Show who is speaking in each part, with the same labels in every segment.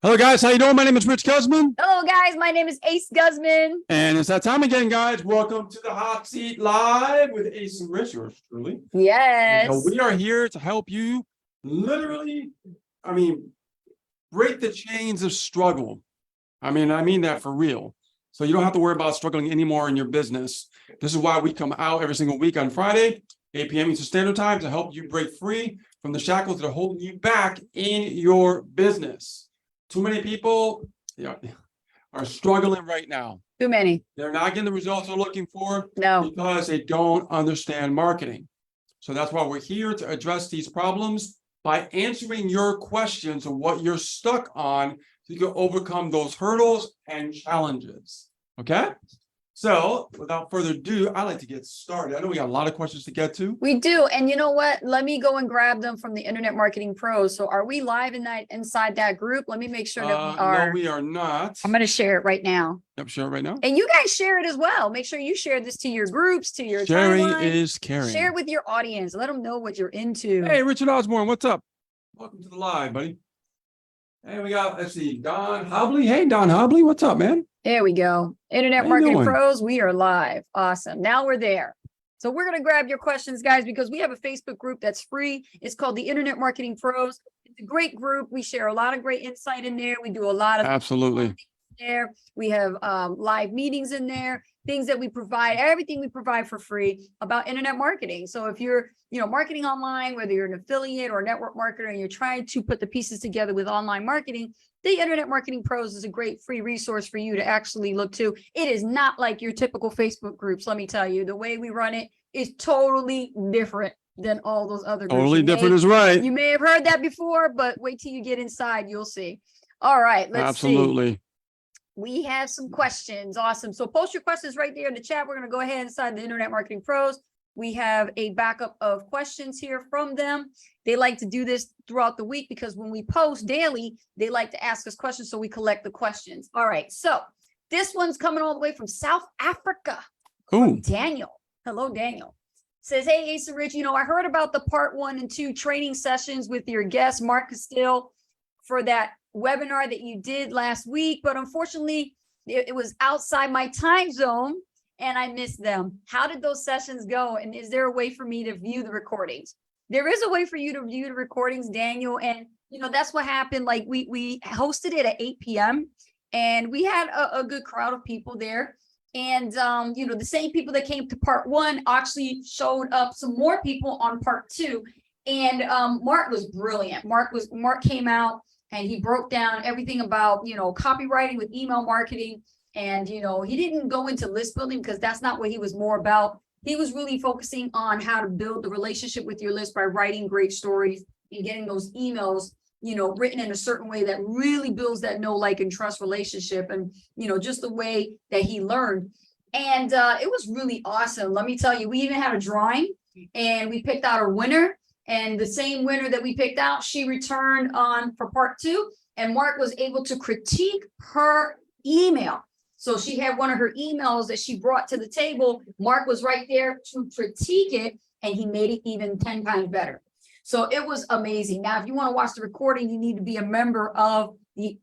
Speaker 1: Hello, guys. How you doing? My name is Rich Guzman.
Speaker 2: Hello, guys. My name is Ace Guzman.
Speaker 1: And it's that time again, guys. Welcome to the Hot Seat Live with Ace and Rich, yours truly.
Speaker 2: Yes.
Speaker 1: We are here to help you literally, break the chains of struggle. I mean that for real. So you don't have to worry about struggling anymore in your business. This is why we come out every single week on Friday, 8 p.m. Eastern Standard Time, to help you break free from the shackles that are holding you back in your business. Too many people are struggling right now.
Speaker 2: Too many.
Speaker 1: They're not getting the results they're looking for
Speaker 2: because
Speaker 1: they don't understand marketing. So that's why we're here to address these problems by answering your questions of what you're stuck on so you can overcome those hurdles and challenges. Okay? So without further ado, I like to get started. I know we got a lot of questions to get to.
Speaker 2: We do. And you know what? Let me go and grab them from the Internet Marketing Pros. So are we live inside that group? Let me make sure that we are.
Speaker 1: No, we are not.
Speaker 2: I'm going to share it right now.
Speaker 1: Yep, share it right now.
Speaker 2: And you guys share it as well. Make sure you share this to your groups, to your
Speaker 1: Sharing
Speaker 2: timeline.
Speaker 1: is caring.
Speaker 2: Share it with your audience. Let them know what you're into.
Speaker 1: Hey, Richard Osborne, what's up? Welcome to the live, buddy. Hey, we got, let's see, Don Hobley. Hey, Don Hobley, what's up, man?
Speaker 2: There we go. Internet Marketing Pros, we are live. Awesome. Now we're there. So we're going to grab your questions, guys, because we have a Facebook group that's free. It's called the Internet Marketing Pros. It's a great group. We share a lot of great insight in there. We do a lot of
Speaker 1: absolutely
Speaker 2: there. We have live meetings in there, things that we provide, everything we provide for free about internet marketing. So if you're, marketing online, whether you're an affiliate or a network marketer, and you're trying to put the pieces together with online marketing, the Internet Marketing Pros is a great free resource for you to actually look to. It is not like your typical Facebook groups. Let me tell you, the way we run it is totally different than all those other groups.
Speaker 1: Totally different is right.
Speaker 2: You may have heard that before, but wait till you get inside, you'll see. All right, let's see.
Speaker 1: Absolutely.
Speaker 2: We have some questions. Awesome. So post your questions right there in the chat. We're going to go ahead inside the Internet Marketing Pros. We have a backup of questions here from them. They like to do this throughout the week because when we post daily, they like to ask us questions, so we collect the questions. All right. So this one's coming all the way from South Africa.
Speaker 1: Ooh.
Speaker 2: Daniel. Hello, Daniel. Says, hey, Ace and Rich, I heard about the part 1 and 2 training sessions with your guest, Mark Castile, for that webinar that you did last week, but unfortunately it was outside my time zone and I missed them. How did those sessions go? And is there a way for me to view the recordings? There is a way for you to view the recordings, Daniel. And that's what happened. Like we hosted it at 8 p.m. and we had a good crowd of people there. And the same people that came to part 1 actually showed up some more people on part 2. And Mark was brilliant. Mark came out and he broke down everything about, copywriting with email marketing. And, he didn't go into list building because that's not what he was more about. He was really focusing on how to build the relationship with your list by writing great stories and getting those emails, written in a certain way that really builds that know, like, and trust relationship. And, just the way that he learned. And it was really awesome. Let me tell you, we even had a drawing and we picked out a winner. And the same winner that we picked out, she returned on for part 2. And Mark was able to critique her email. So she had one of her emails that she brought to the table. Mark was right there to critique it, and he made it even 10 times better. So it was amazing. Now, if you want to watch the recording, you need to be a member of the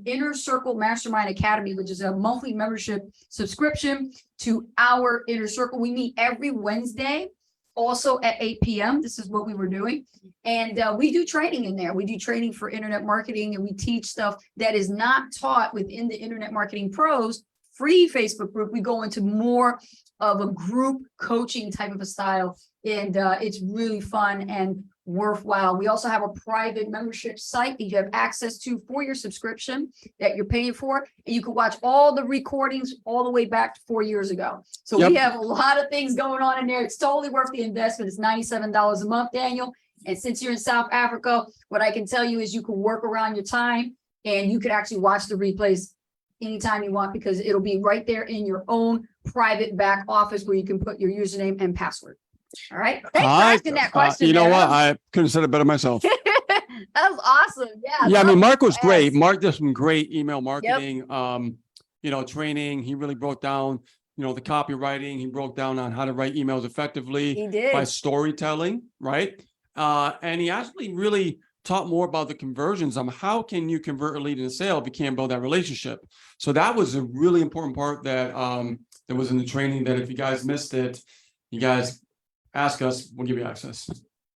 Speaker 2: Inner Circle Mastermind Academy, which is a monthly membership subscription to our Inner Circle. We meet every Wednesday. Also at 8 p.m. This is what we were doing. And we do training in there. We do training for internet marketing, and we teach stuff that is not taught within the Internet Marketing Pros free Facebook group. We go into more of a group coaching type of a style. And it's really fun and worthwhile. We also have a private membership site that you have access to for your subscription that you're paying for. And you can watch all the recordings all the way back to 4 years ago. So we have a lot of things going on in there. It's totally worth the investment. It's $97 a month, Daniel. And since you're in South Africa, what I can tell you is you can work around your time and you can actually watch the replays anytime you want, because it'll be right there in your own private back office where you can put your username and password. All right. Thanks for asking that question.
Speaker 1: You know what? I couldn't have said it better myself.
Speaker 2: That was awesome. Yeah.
Speaker 1: Yeah. Mark was great. Mark did some great email marketing, training. He really broke down, the copywriting. He broke down on how to write emails effectively.
Speaker 2: He did.
Speaker 1: By storytelling. Right. And he actually really taught more about the conversions. How can you convert a lead into sale if you can't build that relationship? So that was a really important part that that was in the training, that if you guys missed it, you guys ask us, we'll give you access.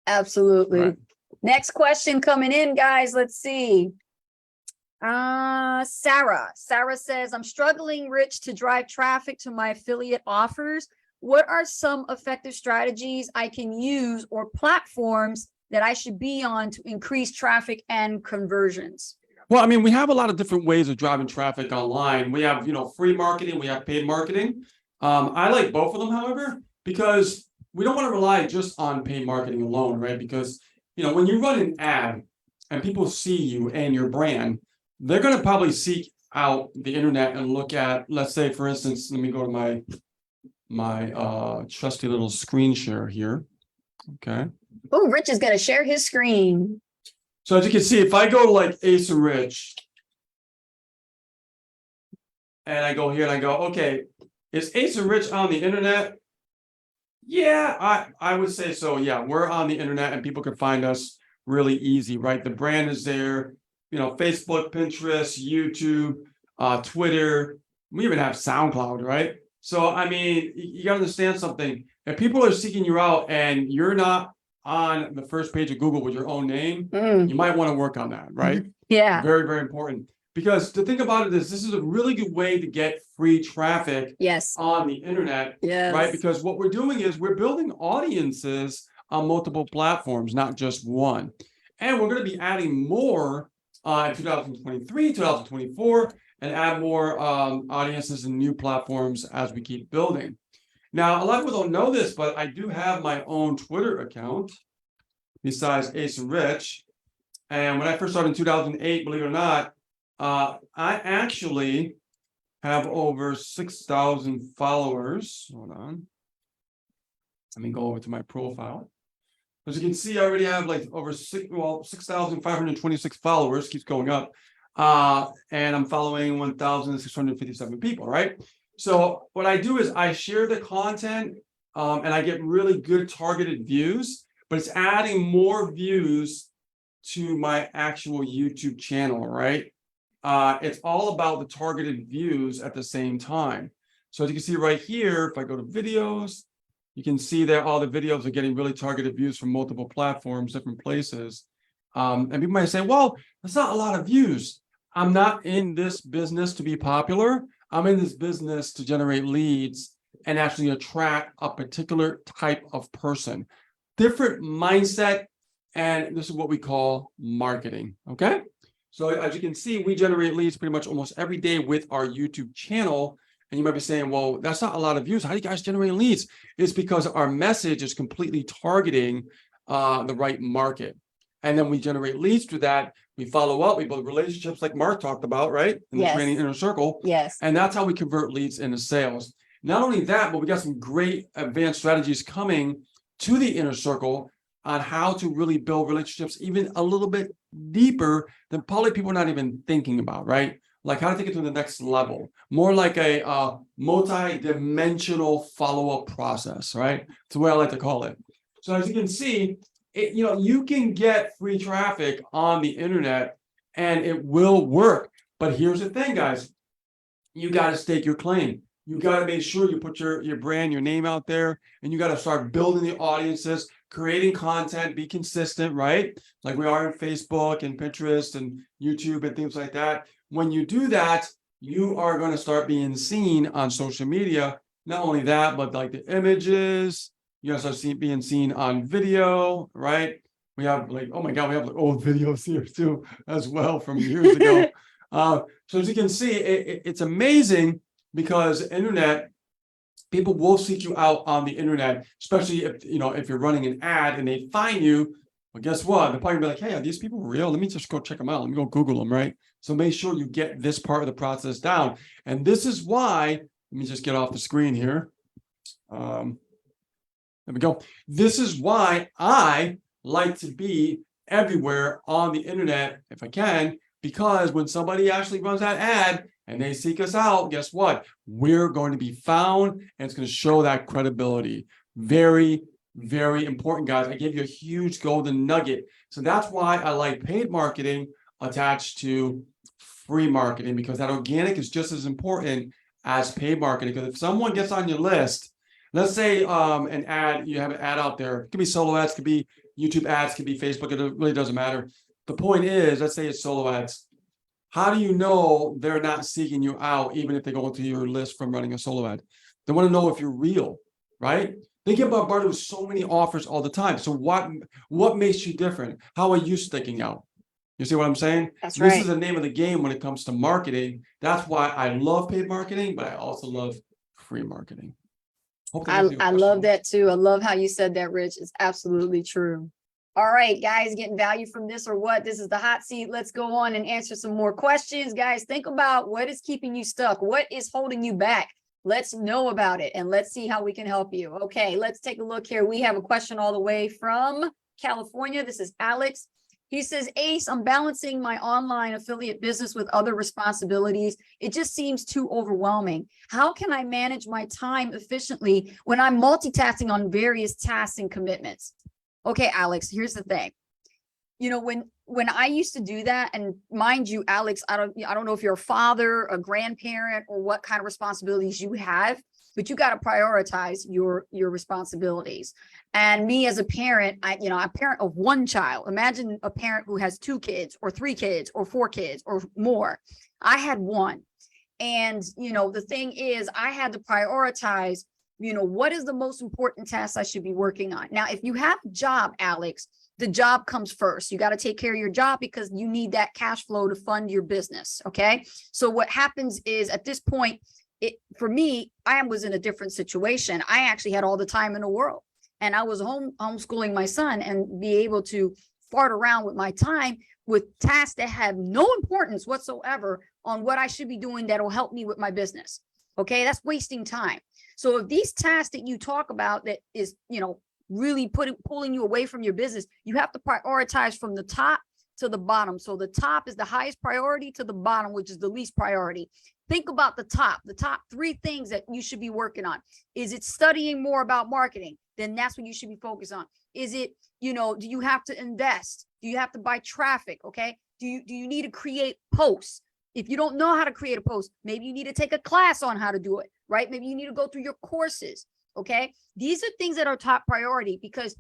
Speaker 2: Absolutely.
Speaker 1: Right.
Speaker 2: Next question coming in, guys. Let's see. Sarah says, I'm struggling, Rich, to drive traffic to my affiliate offers. What are some effective strategies I can use or platforms that I should be on to increase traffic and conversions?
Speaker 1: Well, I mean, we have a lot of different ways of driving traffic online. We have, free marketing, we have paid marketing. I like both of them, however, because we don't want to rely just on paid marketing alone, right? Because, when you run an ad and people see you and your brand, they're going to probably seek out the internet and look at, let's say, for instance, let me go to my trusty little screen share here. Okay.
Speaker 2: Oh, Rich is going to share his screen.
Speaker 1: So as you can see, if I go to like Asa Rich and I go here and I go, okay, is Asa Rich on the internet? Yeah, I would say so. Yeah, we're on the internet and people can find us really easy, right? The brand is there, Facebook, Pinterest, YouTube, Twitter. We even have SoundCloud, right? So, I mean, you got to understand something. If people are seeking you out and you're not on the first page of Google with your own name, you might want to work on that, right?
Speaker 2: Yeah.
Speaker 1: Very, very important. Because to think about it is, this is a really good way to get free traffic
Speaker 2: Yes.
Speaker 1: on the internet,
Speaker 2: Yes.
Speaker 1: right? Because what we're doing is we're building audiences on multiple platforms, not just one. And we're going to be adding more in 2023, 2024, and add more audiences and new platforms as we keep building. Now, a lot of people don't know this, but I do have my own Twitter account besides Asa Rich. And when I first started in 2008, believe it or not, I actually have over 6,000 followers. Hold on. Let me go over to my profile. As you can see, I already have like over 6,526 followers, keeps going up. And I'm following 1,657 people, right? So what I do is I share the content and I get really good targeted views, but it's adding more views to my actual YouTube channel, right? It's all about the targeted views at the same time. So as you can see right here, if I go to videos, you can see that all the videos are getting really targeted views from multiple platforms, different places. And people might say, well, that's not a lot of views. I'm not in this business to be popular. I'm in this business to generate leads and actually attract a particular type of person. Different mindset, and this is what we call marketing, okay? So as you can see, we generate leads pretty much almost every day with our YouTube channel. And you might be saying, well, that's not a lot of views. How do you guys generate leads? It's because our message is completely targeting the right market. And then we generate leads through that. We follow up, we build relationships like Mark talked about, right? In the training inner circle.
Speaker 2: Yes.
Speaker 1: And that's how we convert leads into sales. Not only that, but we got some great advanced strategies coming to the inner circle on how to really build relationships even a little bit deeper than probably people are not even thinking about, right? Like how to take it to the next level, more like a multi-dimensional follow-up process, right? That's the way I like to call it. So as you can see, you can get free traffic on the internet and it will work. But here's the thing, guys, you got to stake your claim. You got to make sure you put your brand, your name out there, and you got to start building the audiences, creating content, be consistent, right? Like we are on Facebook and Pinterest and YouTube and things like that. When you do that, you are going to start being seen on social media. Not only that, but like the images, you're going to start being seen on video, right? We have like, oh my God, we have like old videos here too, as well from years ago. So as you can see, it's amazing because internet, people will seek you out on the internet, especially if you're running an ad and they find you. Well, guess what? They're probably gonna be like, hey, are these people real? Let me just go check them out. Let me go Google them, right? So make sure you get this part of the process down. And this is why, let me just get off the screen here. There we go. This is why I like to be everywhere on the internet if I can, because when somebody actually runs that ad and they seek us out, guess what? We're going to be found and it's going to show that credibility. Very, Very important, guys. I gave you a huge golden nugget. So that's why I like paid marketing attached to free marketing, because that organic is just as important as paid marketing. Because if someone gets on your list, let's say an ad, you have an ad out there, it could be solo ads, could be YouTube ads, could be Facebook, it really doesn't matter. The point is, let's say it's solo ads. How do you know they're not seeking you out, even if they go into your list from running a solo ad? They want to know if you're real, right? They get bombarded with so many offers all the time. So what makes you different? How are you sticking out? You see what I'm saying?
Speaker 2: That's
Speaker 1: This
Speaker 2: right.
Speaker 1: is the name of the game when it comes to marketing. That's why I love paid marketing, but I also love free marketing. Hope that answers your
Speaker 2: I love
Speaker 1: question.
Speaker 2: that too. I love how you said that, Rich. It's absolutely true. All right, guys, getting value from this or what? This is the hot seat. Let's go on and answer some more questions. Guys, think about what is keeping you stuck. What is holding you back? Let's know about it and let's see how we can help you. Okay, let's take a look here. We have a question all the way from California. This is Alex. He says, Ace, I'm balancing my online affiliate business with other responsibilities. It just seems too overwhelming. How can I manage my time efficiently when I'm multitasking on various tasks and commitments? Okay, Alex, here's the thing. You know, when I used to do that, and mind you, Alex, I don't know if you're a father, a grandparent, or what kind of responsibilities you have, but you got to prioritize your responsibilities. And me as a parent, I'm a parent of one child. Imagine a parent who has 2 kids or 3 kids or 4 kids or more. I had one. And, the thing is, I had to prioritize, what is the most important task I should be working on? Now, if you have a job, Alex, the job comes first. You got to take care of your job because you need that cash flow to fund your business. Okay. So what happens is at this point, for me, I was in a different situation. I actually had all the time in the world, and I was homeschooling my son and be able to fart around with my time with tasks that have no importance whatsoever on what I should be doing that'll help me with my business. Okay. That's wasting time. So if these tasks that you talk about that is, really pulling you away from your business, you have to prioritize from the top to the bottom. So the top is the highest priority to the bottom, which is the least priority. Think about the top 3 things that you should be working on. Is it studying more about marketing? Then that's what you should be focused on. Is it, do you have to invest? Do you have to buy traffic? Okay. Do you need to create posts? If you don't know how to create a post, maybe you need to take a class on how to do it, right? Maybe you need to go through your courses. Okay. These are things that are top priority, because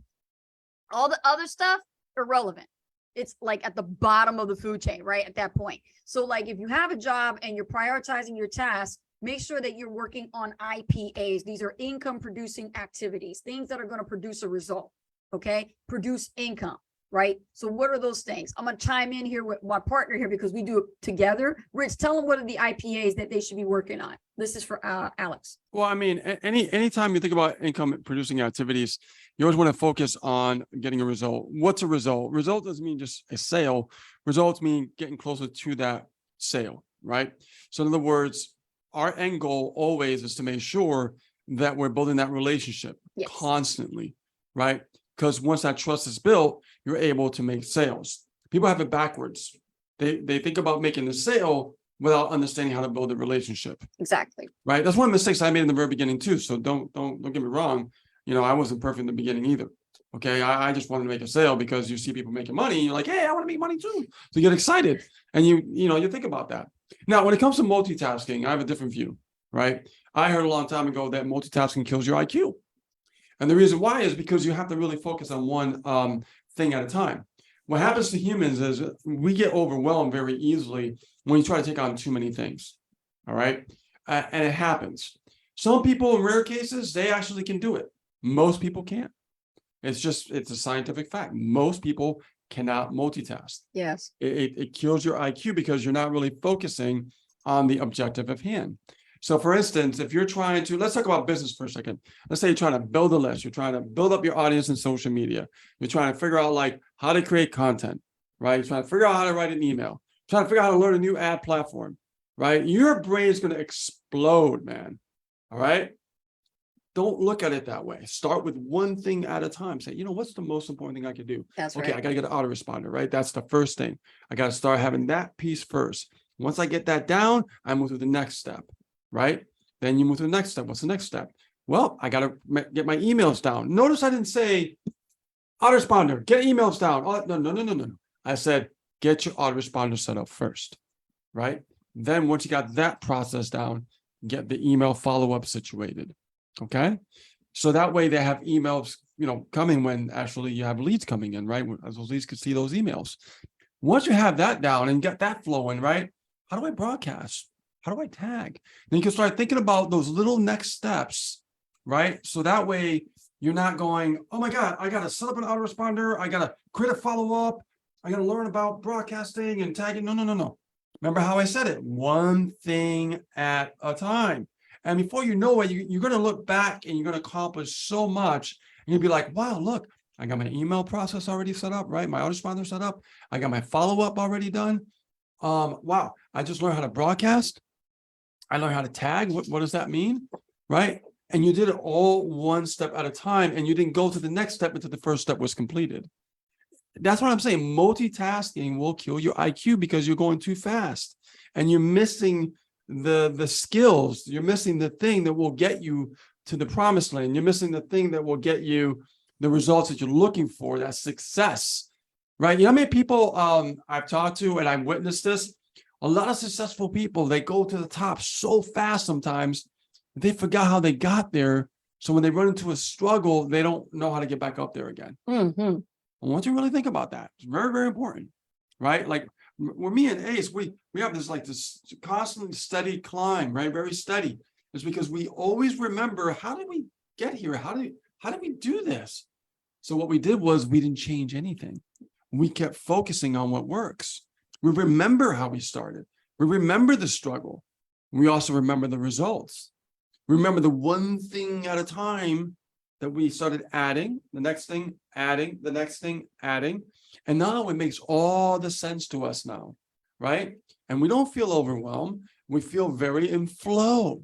Speaker 2: all the other stuff, irrelevant. It's like at the bottom of the food chain, right? At that point. So like if you have a job and you're prioritizing your tasks, make sure that you're working on IPAs. These are income producing activities, things that are going to produce a result. Okay. Produce income. Right. So what are those things? I'm going to chime in here with my partner here because we do it together. Rich, tell them what are the IPAs that they should be working on. This is for Alex.
Speaker 1: Well, I mean, anytime you think about income producing activities, you always want to focus on getting a result. What's a result? Result doesn't mean just a sale. Results mean getting closer to that sale, right? So in other words, our end goal always is to make sure that we're building that relationship constantly, right? Because once that trust is built, you're able to make sales. People have it backwards. They think about making the sale without understanding how to build a relationship.
Speaker 2: Exactly.
Speaker 1: Right. That's one of the mistakes I made in the very beginning too. So don't get me wrong. I wasn't perfect in the beginning either. Okay. I just wanted to make a sale because you see people making money. And you're like, hey, I want to make money too. So you get excited and you think about that. Now, when it comes to multitasking, I have a different view, right? I heard a long time ago that multitasking kills your IQ. And the reason why is because you have to really focus on one thing at a time. What happens to humans is we get overwhelmed very easily when you try to take on too many things. All right. And it happens. Some people, in rare cases, they actually can do it. Most people can't. It's a scientific fact. Most people cannot multitask.
Speaker 2: Yes.
Speaker 1: It kills your IQ because you're not really focusing on the objective at hand. So for instance, if you're trying to, let's talk about business for a second. Let's say you're trying to build a list. You're trying to build up your audience in social media. You're trying to figure out like how to create content, right? You're trying to figure out how to write an email. You're trying to figure out how to learn a new ad platform, right? Your brain is going to explode, man. All right. Don't look at it that way. Start with one thing at a time. Say, what's the most important thing I can do?
Speaker 2: That's
Speaker 1: okay,
Speaker 2: right.
Speaker 1: I got to get an autoresponder, right? That's the first thing. I got to start having that piece first. Once I get that down, I move to the next step, right? Then you move to the next step. What's the next step? Well, I got to get my emails down. Notice I didn't say autoresponder, get emails down. Oh, no. I said, get your autoresponder set up first, right? Then once you got that process down, get the email follow-up situated. Okay. So that way they have emails, coming when actually you have leads coming in, right? As those leads can see those emails. Once you have that down and get that flowing, right? How do I broadcast? How do I tag? Then you can start thinking about those little next steps, right? So that way you're not going, oh my God, I got to set up an autoresponder. I got to create a follow-up. I got to learn about broadcasting and tagging. No. Remember how I said it? One thing at a time. And before you know it, you're going to look back and you're going to accomplish so much. And you'll be like, wow, look, I got my email process already set up, right? My autoresponder set up. I got my follow-up already done. Wow, I just learned how to broadcast. I learned how to tag. What does that mean? Right? And you did it all one step at a time, and you didn't go to the next step until the first step was completed. That's what I'm saying. Multitasking will kill your IQ because you're going too fast and you're missing the skills. You're missing the thing that will get you to the promised land. You're missing the thing that will get you the results that you're looking for, that success, right? You know how many people I've talked to, and I've witnessed this? A lot of successful people, they go to the top so fast sometimes, they forgot how they got there. So when they run into a struggle, they don't know how to get back up there again.
Speaker 2: Mm-hmm.
Speaker 1: I want you to really think about that. It's very, very important, right? Like with me and Ace, we have this constantly steady climb, right? Very steady. It's because we always remember, how did we get here? How did we do this? So what we did was we didn't change anything. We kept focusing on what works. We remember how we started. We remember the struggle. We also remember the results. Remember the one thing at a time that we started adding, the next thing, adding, the next thing, adding. And now it makes all the sense to us now, right? And we don't feel overwhelmed. We feel very in flow,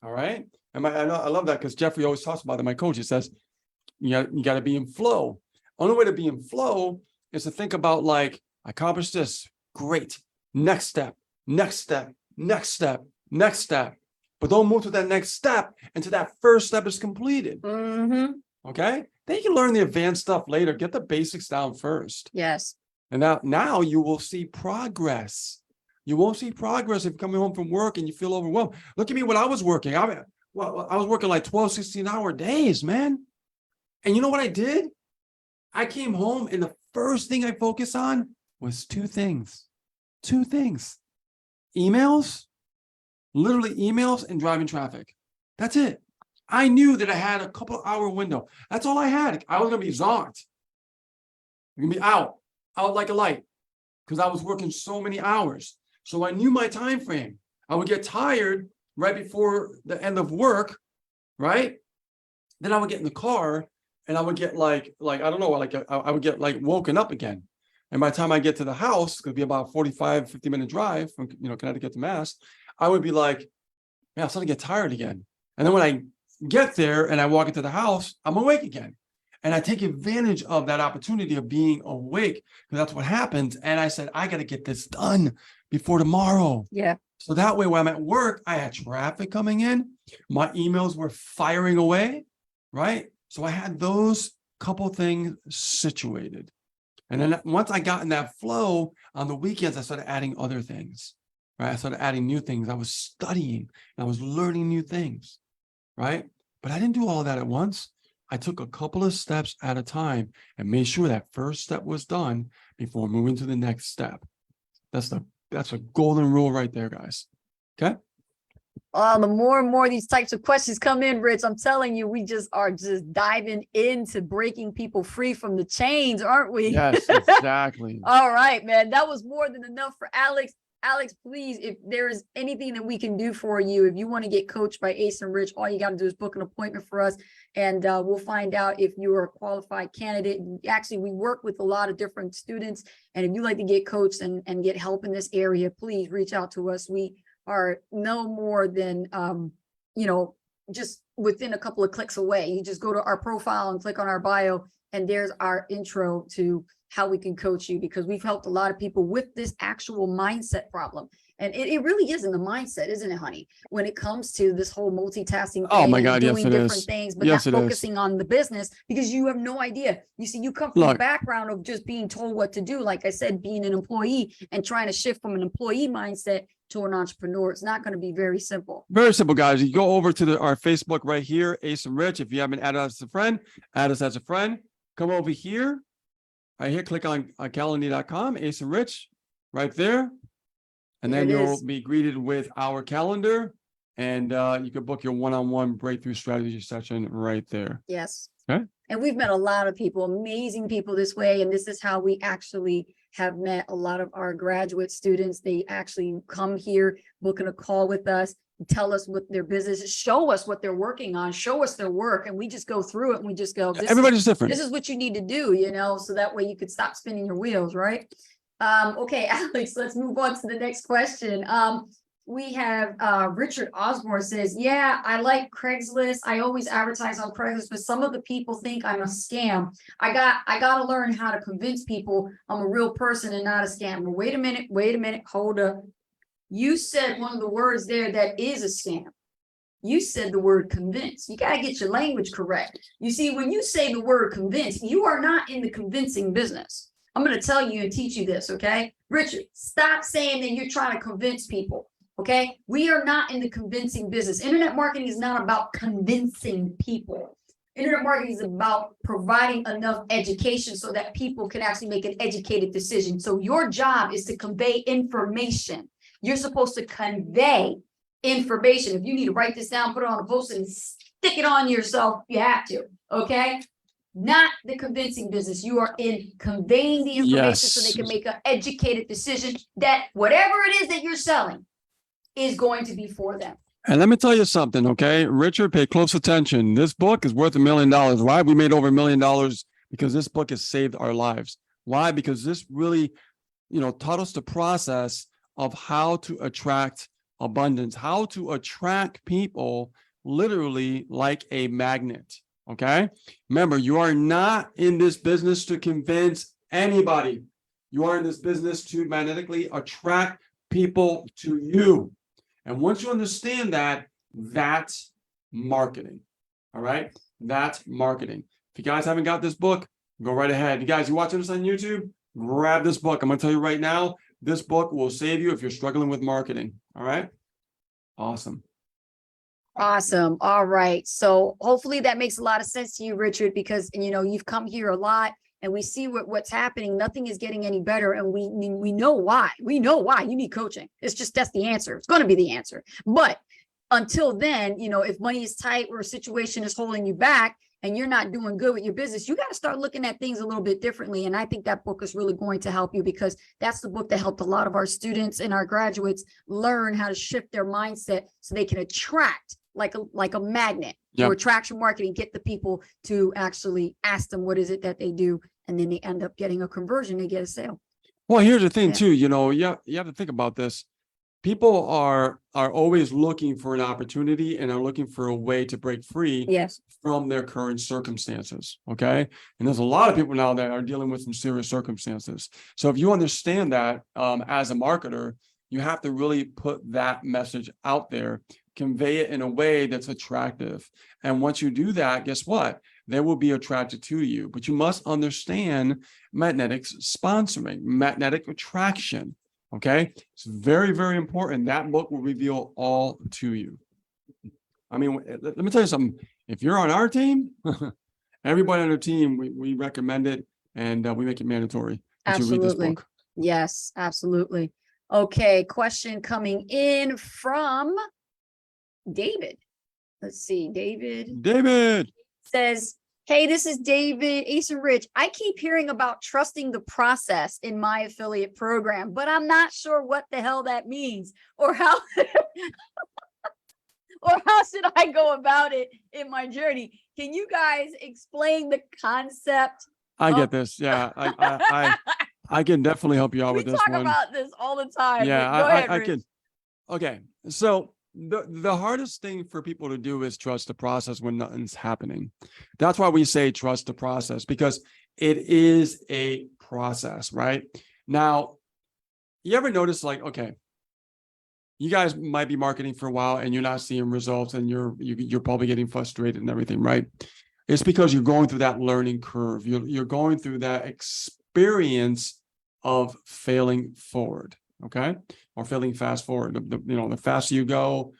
Speaker 1: all right? And I love that because Jeffrey always talks about it. My coach, he says, you got to be in flow. Only way to be in flow is to think about, like, I accomplished this, great. Next step, next step, next step, next step. But don't move to that next step until that first step is completed.
Speaker 2: Mm-hmm.
Speaker 1: Okay? Then you can learn the advanced stuff later. Get the basics down first.
Speaker 2: Yes.
Speaker 1: And now you will see progress. You won't see progress if you're coming home from work and you feel overwhelmed. Look at me when I was working. I was working like 12, 16-hour days, man. And you know what I did? I came home and the first thing I focused on was two things. Emails, literally emails, and driving traffic. That's it. I knew that I had a couple hour window. That's all I had. I was going to be zonked. I'm going to be out like a light because I was working so many hours. So I knew my time frame. I would get tired right before the end of work, right? Then I would get in the car and I would get like I don't know, like I would get like woken up again. And by the time I get to the house, it's going to be about 45, 50-minute drive from Connecticut to Mass. I would be like, man, I'm starting to get tired again. And then when I get there and I walk into the house, I'm awake again. And I take advantage of that opportunity of being awake because that's what happens. And I said, I got to get this done before tomorrow.
Speaker 2: Yeah.
Speaker 1: So that way, when I'm at work, I had traffic coming in. My emails were firing away, right? So I had those couple things situated. And then once I got in that flow on the weekends, I started adding other things, right? I started adding new things. I was studying and I was learning new things, right? But I didn't do all that at once. I took a couple of steps at a time and made sure that first step was done before moving to the next step. That's a golden rule right there, guys. Okay.
Speaker 2: The more and more these types of questions come in, Rich, I'm telling you, we just are just diving into breaking people free from the chains, aren't we?
Speaker 1: Yes, exactly.
Speaker 2: All right, man. That was more than enough for Alex. Alex, please, if there is anything that we can do for you, if you want to get coached by Ace and Rich, all you got to do is book an appointment for us, and we'll find out if you are a qualified candidate. Actually, we work with a lot of different students, and if you like to get coached and get help in this area, please reach out to us. We are no more than, just within a couple of clicks away. You just go to our profile and click on our bio, and there's our intro to how we can coach you, because we've helped a lot of people with this actual mindset problem. And it really is in the mindset, isn't it, honey? When it comes to this whole multitasking
Speaker 1: Oh
Speaker 2: thing
Speaker 1: my
Speaker 2: and
Speaker 1: God, yes,
Speaker 2: doing
Speaker 1: it
Speaker 2: different
Speaker 1: is.
Speaker 2: things, but
Speaker 1: Yes,
Speaker 2: not
Speaker 1: it is.
Speaker 2: focusing on the business because you have no idea. You see, you come from a
Speaker 1: Look.
Speaker 2: background of just being told what to do. Like I said, being an employee and trying to shift from an employee mindset to an entrepreneur. It's not going to be very simple.
Speaker 1: Very simple, guys. You go over to our Facebook right here, Ace and Rich. If you haven't added us as a friend, add us as a friend. Come over here. Right here, click on calendly.com, Ace and Rich, right there. And then
Speaker 2: There it
Speaker 1: you'll
Speaker 2: is.
Speaker 1: be greeted with our calendar, and you can book your one-on-one breakthrough strategy session right there.
Speaker 2: Yes.
Speaker 1: Okay.
Speaker 2: And we've met a lot of people, amazing people this way. And this is how we actually have met a lot of our graduate students. They actually come here, booking a call with us, tell us what their business is, show us what they're working on, show us their work. And we just go through it and we just go,
Speaker 1: Everybody's different.
Speaker 2: this is what you need to do, so that way you could stop spinning your wheels, right? Okay, Alex, let's move on to the next question. We have Richard Osborne says, yeah, I like Craigslist. I always advertise on Craigslist, but some of the people think I'm a scam. I gotta learn how to convince people I'm a real person and not a scam. Well, wait a minute, hold up. You said one of the words there that is a scam. You said the word convince. You got to get your language correct. You see, when you say the word convince, you are not in the convincing business. I'm going to tell you and teach you this, okay? Richard, stop saying that you're trying to convince people, okay? We are not in the convincing business. Internet marketing is not about convincing people. Internet marketing is about providing enough education so that people can actually make an educated decision. So your job is to convey information. You're supposed to convey information. If you need to write this down, put it on a post and stick it on yourself, you have to, okay? Not the convincing business. You are in conveying the information so they can make an educated decision that whatever it is that you're selling is going to be for them.
Speaker 1: And let me tell you something, okay? Richard, pay close attention. This book is worth $1 million. Why? We made over $1 million because this book has saved our lives. Why? Because this really, taught us the process of how to attract abundance, how to attract people literally like a magnet. Okay. Remember, you are not in this business to convince anybody. You are in this business to magnetically attract people to you. And once you understand that, that's marketing. All right. That's marketing. If you guys haven't got this book, go right ahead. You guys, you watching this on YouTube, grab this book. I'm going to tell you right now, this book will save you if you're struggling with marketing. All right. Awesome.
Speaker 2: Awesome. All right. So hopefully that makes a lot of sense to you, Richard, because, you've come here a lot and we see what's happening. Nothing is getting any better. And we know why. We know why you need coaching. That's the answer. It's going to be the answer. But until then, if money is tight or a situation is holding you back and you're not doing good with your business, you got to start looking at things a little bit differently. And I think that book is really going to help you because that's the book that helped a lot of our students and our graduates learn how to shift their mindset so they can attract like a magnet or attraction marketing, get the people to actually ask them what is it that they do. And then they end up getting a conversion, they get a sale.
Speaker 1: Well, here's the thing too, you have to think about this. People are always looking for an opportunity and are looking for a way to break free from their current circumstances. Okay. And there's a lot of people now that are dealing with some serious circumstances. So if you understand that as a marketer, you have to really put that message out there, convey it in a way that's attractive. And once you do that, guess what? They will be attracted to you. But you must understand magnetics sponsoring, magnetic attraction. Okay. It's very, very important. That book will reveal all to you. I mean, let me tell you something. If you're on our team, everybody on our team, we recommend it and we make it mandatory that you read this book.
Speaker 2: Yes, absolutely. Okay. Question coming in from David. Let's see. David says, hey, this is David, Ace and Rich. I keep hearing about trusting the process in my affiliate program, but I'm not sure what the hell that means or how should I go about it in my journey? Can you guys explain the concept?
Speaker 1: I get this. Yeah, I can definitely help you out with this one.
Speaker 2: We talk about this all the time.
Speaker 1: Yeah,
Speaker 2: go ahead,
Speaker 1: I can. Okay, so the hardest thing for people to do is trust the process when nothing's happening. That's why we say trust the process, because it is a process, right? Now, you ever notice okay, you guys might be marketing for a while and you're not seeing results, and you're probably getting frustrated and everything, right? It's because you're going through that learning curve. You're going through that experience of failing forward, okay? Or failing fast forward. The faster you go,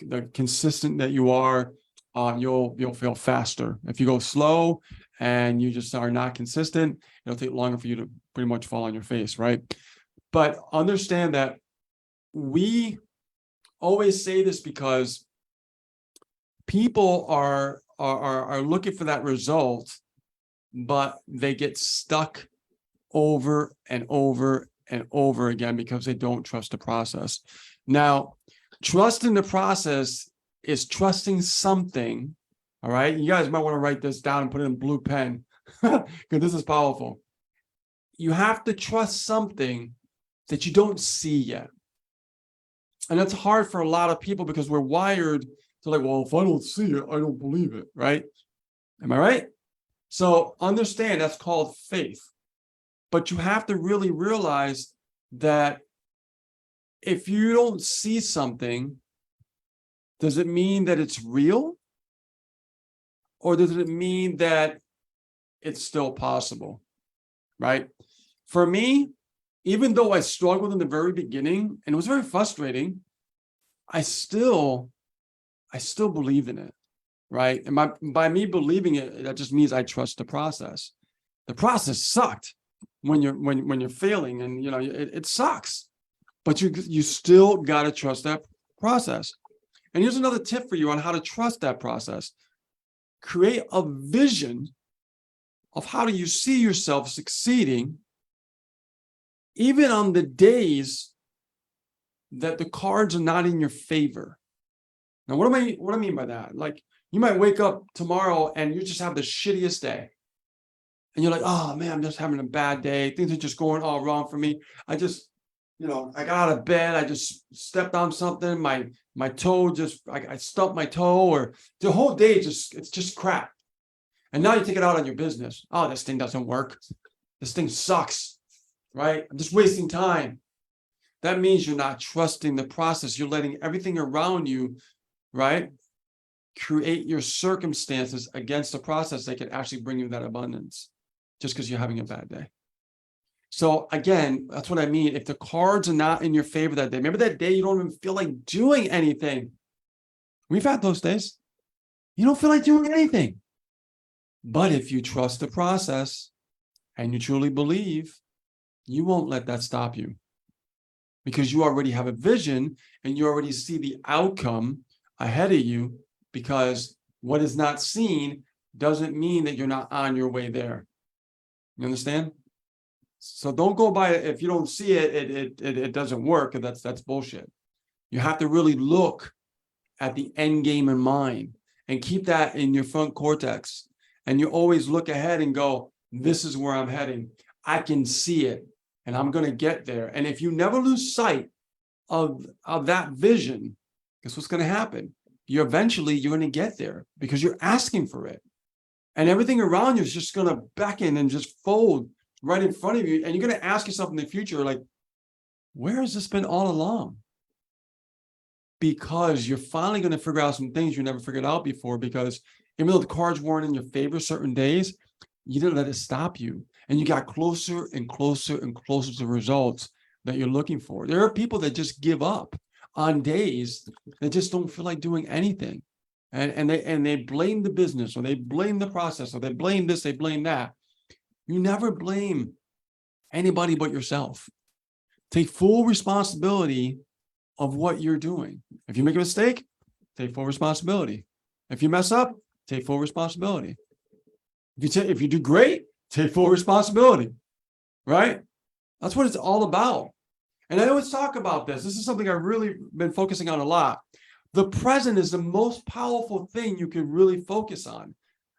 Speaker 1: the consistent that you are, you'll fail faster. If you go slow and you just are not consistent, it'll take longer for you to pretty much fall on your face, right? But understand that we always say this because people are looking for that result, but they get stuck over and over and over again because they don't trust the process. Now, trusting the process is trusting something. All right. You guys might want to write this down and put it in blue pen because this is powerful. You have to trust something that you don't see yet. And that's hard for a lot of people because we're wired to like, well, if I don't see it, I don't believe it. Right. Am I right? So understand that's called faith. But you have to really realize that if you don't see something, does it mean that it's real? Or does it mean that it's still possible? Right? For me, even though I struggled in the very beginning and it was very frustrating, I still believed in it. Right? And by me believing it, that just means I trust the process. The process sucked when you're failing, and it sucks. But you still got to trust that process. And here's another tip for you on how to trust that process. Create a vision of how do you see yourself succeeding, even on the days that the cards are not in your favor. Now, what do I mean by that? Like, you might wake up tomorrow and you just have the shittiest day. And you're like, oh man, I'm just having a bad day. Things are just going all wrong for me. I just, I got out of bed. I just stepped on something. My toe I stumped my toe, or the whole day it's just crap. And now you take it out on your business. Oh, this thing doesn't work. This thing sucks, right? I'm just wasting time. That means you're not trusting the process. You're letting everything around you, right, create your circumstances against the process that could actually bring you that abundance just because you're having a bad day. So again, that's what I mean. If the cards are not in your favor that day, maybe that day you don't even feel like doing anything. We've had those days. You don't feel like doing anything. But if you trust the process and you truly believe, you won't let that stop you, because you already have a vision and you already see the outcome ahead of you, because what is not seen doesn't mean that you're not on your way there. You understand? So don't go by it. If you don't see it, it doesn't work. That's bullshit. You have to really look at the end game in mind and keep that in your front cortex. And you always look ahead and go, this is where I'm heading. I can see it and I'm going to get there. And if you never lose sight of that vision, guess what's going to happen? You're going to get there because you're asking for it. And everything around you is just going to beckon and just fold right in front of you. And you're going to ask yourself in the future, like, where has this been all along? Because you're finally going to figure out some things you never figured out before, because even though the cards weren't in your favor certain days, you didn't let it stop you. And you got closer and closer and closer to results that you're looking for. There are people that just give up on days that just don't feel like doing anything. And they blame the business, or they blame the process, or they blame this, they blame that. You never blame anybody but yourself. Take full responsibility of what you're doing. If you make a mistake, take full responsibility. If you mess up, take full responsibility. If you do great, take full responsibility, right? That's what it's all about. And I always talk about this. This is something I've really been focusing on a lot. The present is the most powerful thing you can really focus on,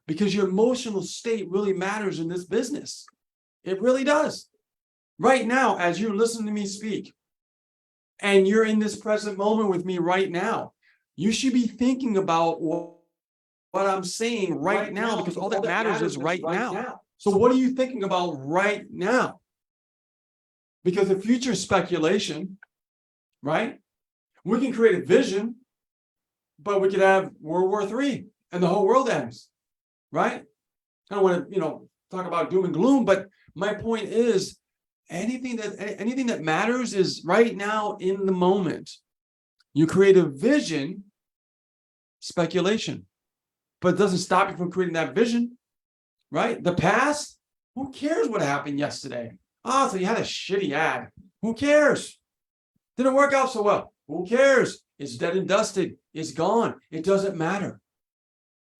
Speaker 1: because your emotional state really matters in this business. It really does. Right now, as you listen to me speak, and you're in this present moment with me right now, you should be thinking about what I'm saying right now, because all that matters is right now. So what are you thinking about right now? Because the future is speculation, right? We can create a vision, but we could have World War III and the whole world ends, right? I don't want to, talk about doom and gloom, but my point is anything that matters is right now in the moment. You create a vision, speculation, but it doesn't stop you from creating that vision, right? The past, who cares what happened yesterday? Oh, so you had a shitty ad. Who cares? Didn't work out so well. Who cares? It's dead and dusted. It's gone. It doesn't matter.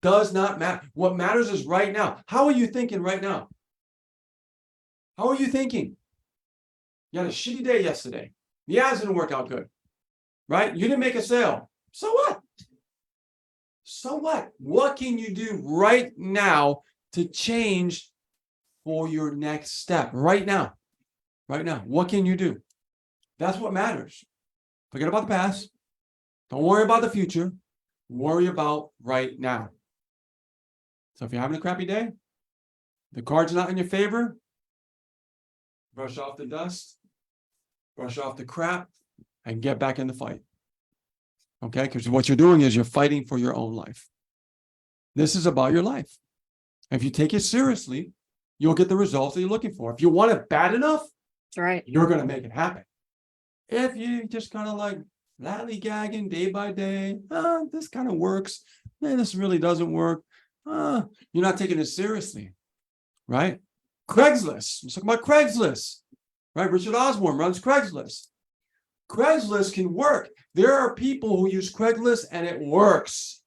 Speaker 1: Does not matter. What matters is right now. How are you thinking right now? How are you thinking? You had a shitty day yesterday. The ads didn't work out good, right? You didn't make a sale. So what? So what? What can you do right now to change for your next step? Right now. Right now. What can you do? That's what matters. Forget about the past. Don't worry about the future. Worry about right now. So if you're having a crappy day, the card's not in your favor, brush off the dust, brush off the crap, and get back in the fight. Okay? Because what you're doing is you're fighting for your own life. This is about your life. If you take it seriously, you'll get the results that you're looking for. If you want it bad enough,
Speaker 2: That's right.
Speaker 1: you're going to make it happen. If you just kind of like lollygagging day by day, this kind of works. Man, this really doesn't work. You're not taking it seriously, right? Craigslist. Let's talk about Craigslist, right? Richard Osborne runs Craigslist. Craigslist can work. There are people who use Craigslist and it works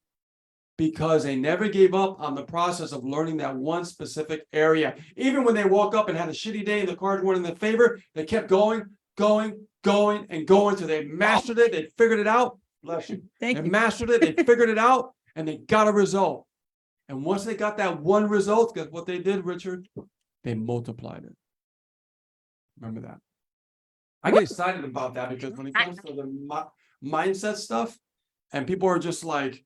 Speaker 1: because they never gave up on the process of learning that one specific area. Even when they woke up and had a shitty day and the cards weren't in their favor, they kept going until they mastered it. They figured it out. Bless you. They mastered it. They figured it out and they got a result. And once they got that one result, guess what they did, Richard? They multiplied it. Remember that. I get excited about that because when it comes to the mindset stuff, and people are just like,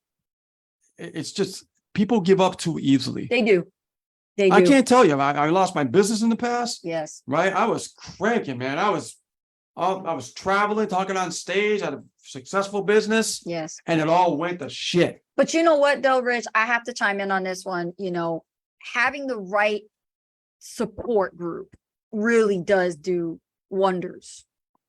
Speaker 1: it's just, people give up too easily.
Speaker 2: They do. They do.
Speaker 1: I can't tell you, I lost my business in the past,
Speaker 2: Yes.
Speaker 1: right? I was cranking, man. I was traveling, talking on stage, had a successful business,
Speaker 2: Yes.
Speaker 1: and it all went to shit.
Speaker 2: But you know what, though, Rich, I have to chime in on this one. Having the right support group really does do wonders.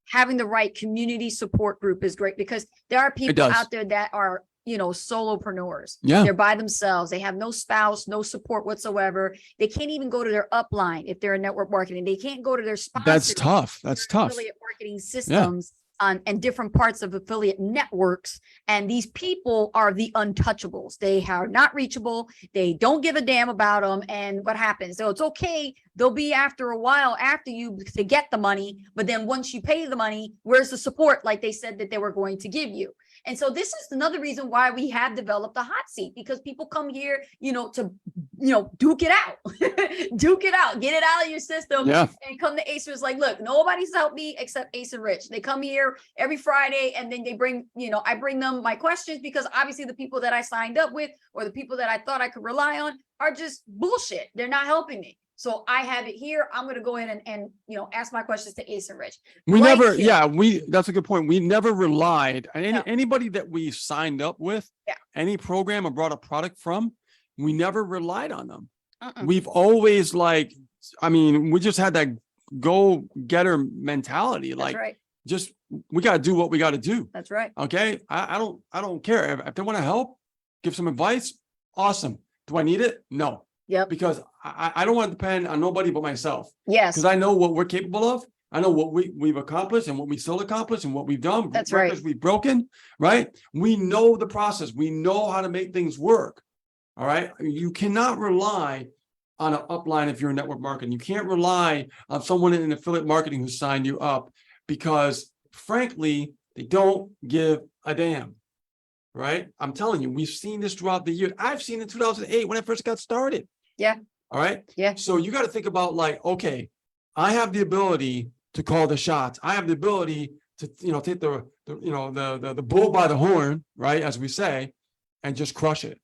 Speaker 2: Having the right community support group is great because there are people out there that are, solopreneurs.
Speaker 1: Yeah.
Speaker 2: They're by themselves. They have no spouse, no support whatsoever. They can't even go to their upline if they're in network marketing. They can't go to their sponsors.
Speaker 1: That's tough. That's tough.
Speaker 2: Affiliate marketing systems. And different parts of affiliate networks. And these people are the untouchables. They are not reachable. They don't give a damn about them. And what happens? So it's okay. They'll be after a while after you to get the money. But then once you pay the money, where's the support like they said that they were going to give you? And so this is another reason why we have developed a hot seat, because people come here, to, duke it out, duke it out, get it out of your system.
Speaker 1: Yeah.
Speaker 2: And come to Acer's like, look, nobody's helped me except Ace and Rich. They come here every Friday and then they bring, I bring them my questions because obviously the people that I signed up with or the people that I thought I could rely on are just bullshit. They're not helping me. So I have it here. I'm going to go in and ask my questions to Ace and Rich.
Speaker 1: That's a good point. We never relied on anybody that we signed up with, any program or brought a product from, we never relied on them. We've always we just had that go-getter mentality.
Speaker 2: That's right.
Speaker 1: Just, we got to do what we got to do.
Speaker 2: That's right.
Speaker 1: Okay. I don't care if they want to help, give some advice. Awesome. Do I need it? No.
Speaker 2: Yep.
Speaker 1: Because I don't want to depend on nobody but myself.
Speaker 2: Yes.
Speaker 1: Because I know what we're capable of. I know what we've accomplished and what we still accomplish and what we've done.
Speaker 2: That's
Speaker 1: records
Speaker 2: right.
Speaker 1: We've broken, right? We know the process. We know how to make things work. All right. You cannot rely on an upline if you're in network marketing. You can't rely on someone in affiliate marketing who signed you up because, frankly, they don't give a damn. Right? I'm telling you, we've seen this throughout the year. I've seen it in 2008 when I first got started.
Speaker 2: Yeah.
Speaker 1: All right.
Speaker 2: Yeah.
Speaker 1: So you got to think about okay, I have the ability to call the shots. I have the ability to, take the bull by the horn, right? As we say, and just crush it,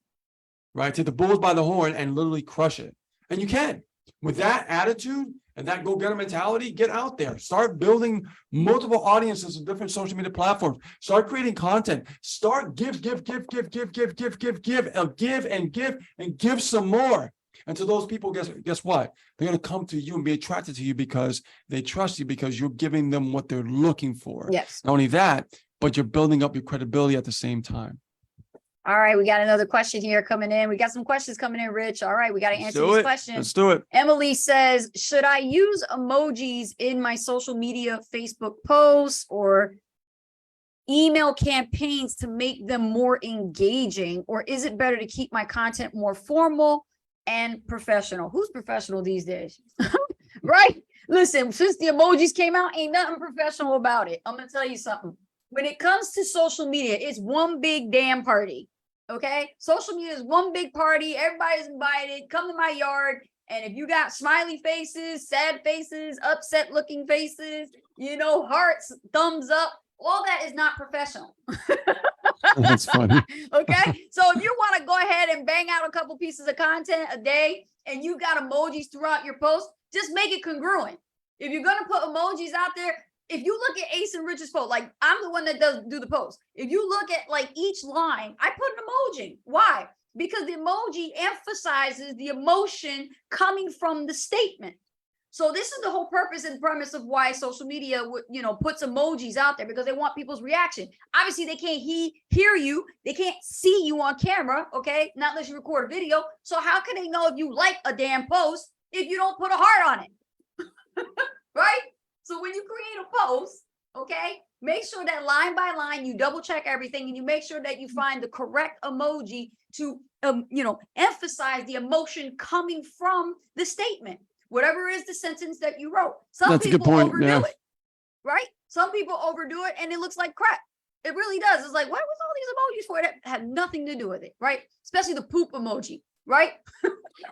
Speaker 1: right? Take the bulls by the horn and literally crush it. And you can, with that attitude and that go-getter mentality, get out there, start building multiple audiences of different social media platforms, start creating content, start give and give some more. And to those people, guess what? They're going to come to you and be attracted to you because they trust you, because you're giving them what they're looking for.
Speaker 2: Yes.
Speaker 1: Not only that, but you're building up your credibility at the same time.
Speaker 2: All right, we got another question here coming in. We got some questions coming in, Rich. All right, we got to answer these questions.
Speaker 1: Let's do it.
Speaker 2: Emily says, should I use emojis in my social media, Facebook posts or email campaigns to make them more engaging? Or is it better to keep my content more formal and professional? Who's professional these days? Right? Listen, since the emojis came out, ain't nothing professional about it. I'm going to tell you something. When it comes to social media, it's one big damn party. Okay, social media is one big party. Everybody's invited. Come to my yard. And if you got smiley faces, sad faces, upset looking faces, hearts, thumbs up, all that is not professional.
Speaker 1: That's funny.
Speaker 2: Okay, so if you want to go ahead and bang out a couple pieces of content a day and you got emojis throughout your post, just make it congruent. If you're going to put emojis out there, if you look at Ace and Rich's post, like I'm the one that do the post. If you look at like each line, I put an emoji. Why? Because the emoji emphasizes the emotion coming from the statement. So this is the whole purpose and premise of why social media, puts emojis out there, because they want people's reaction. Obviously, they can't hear you. They can't see you on camera, okay? Not unless you record a video. So how can they know if you like a damn post if you don't put a heart on it? Right? So when you create a post, okay, make sure that line by line, you double check everything and you make sure that you find the correct emoji to, emphasize the emotion coming from the statement, whatever is the sentence that you wrote. Some people overdo it, right? Some people overdo it and it looks like crap. It really does. It's like, what was all these emojis for? That had nothing to do with it, right? Especially the poop emoji, right?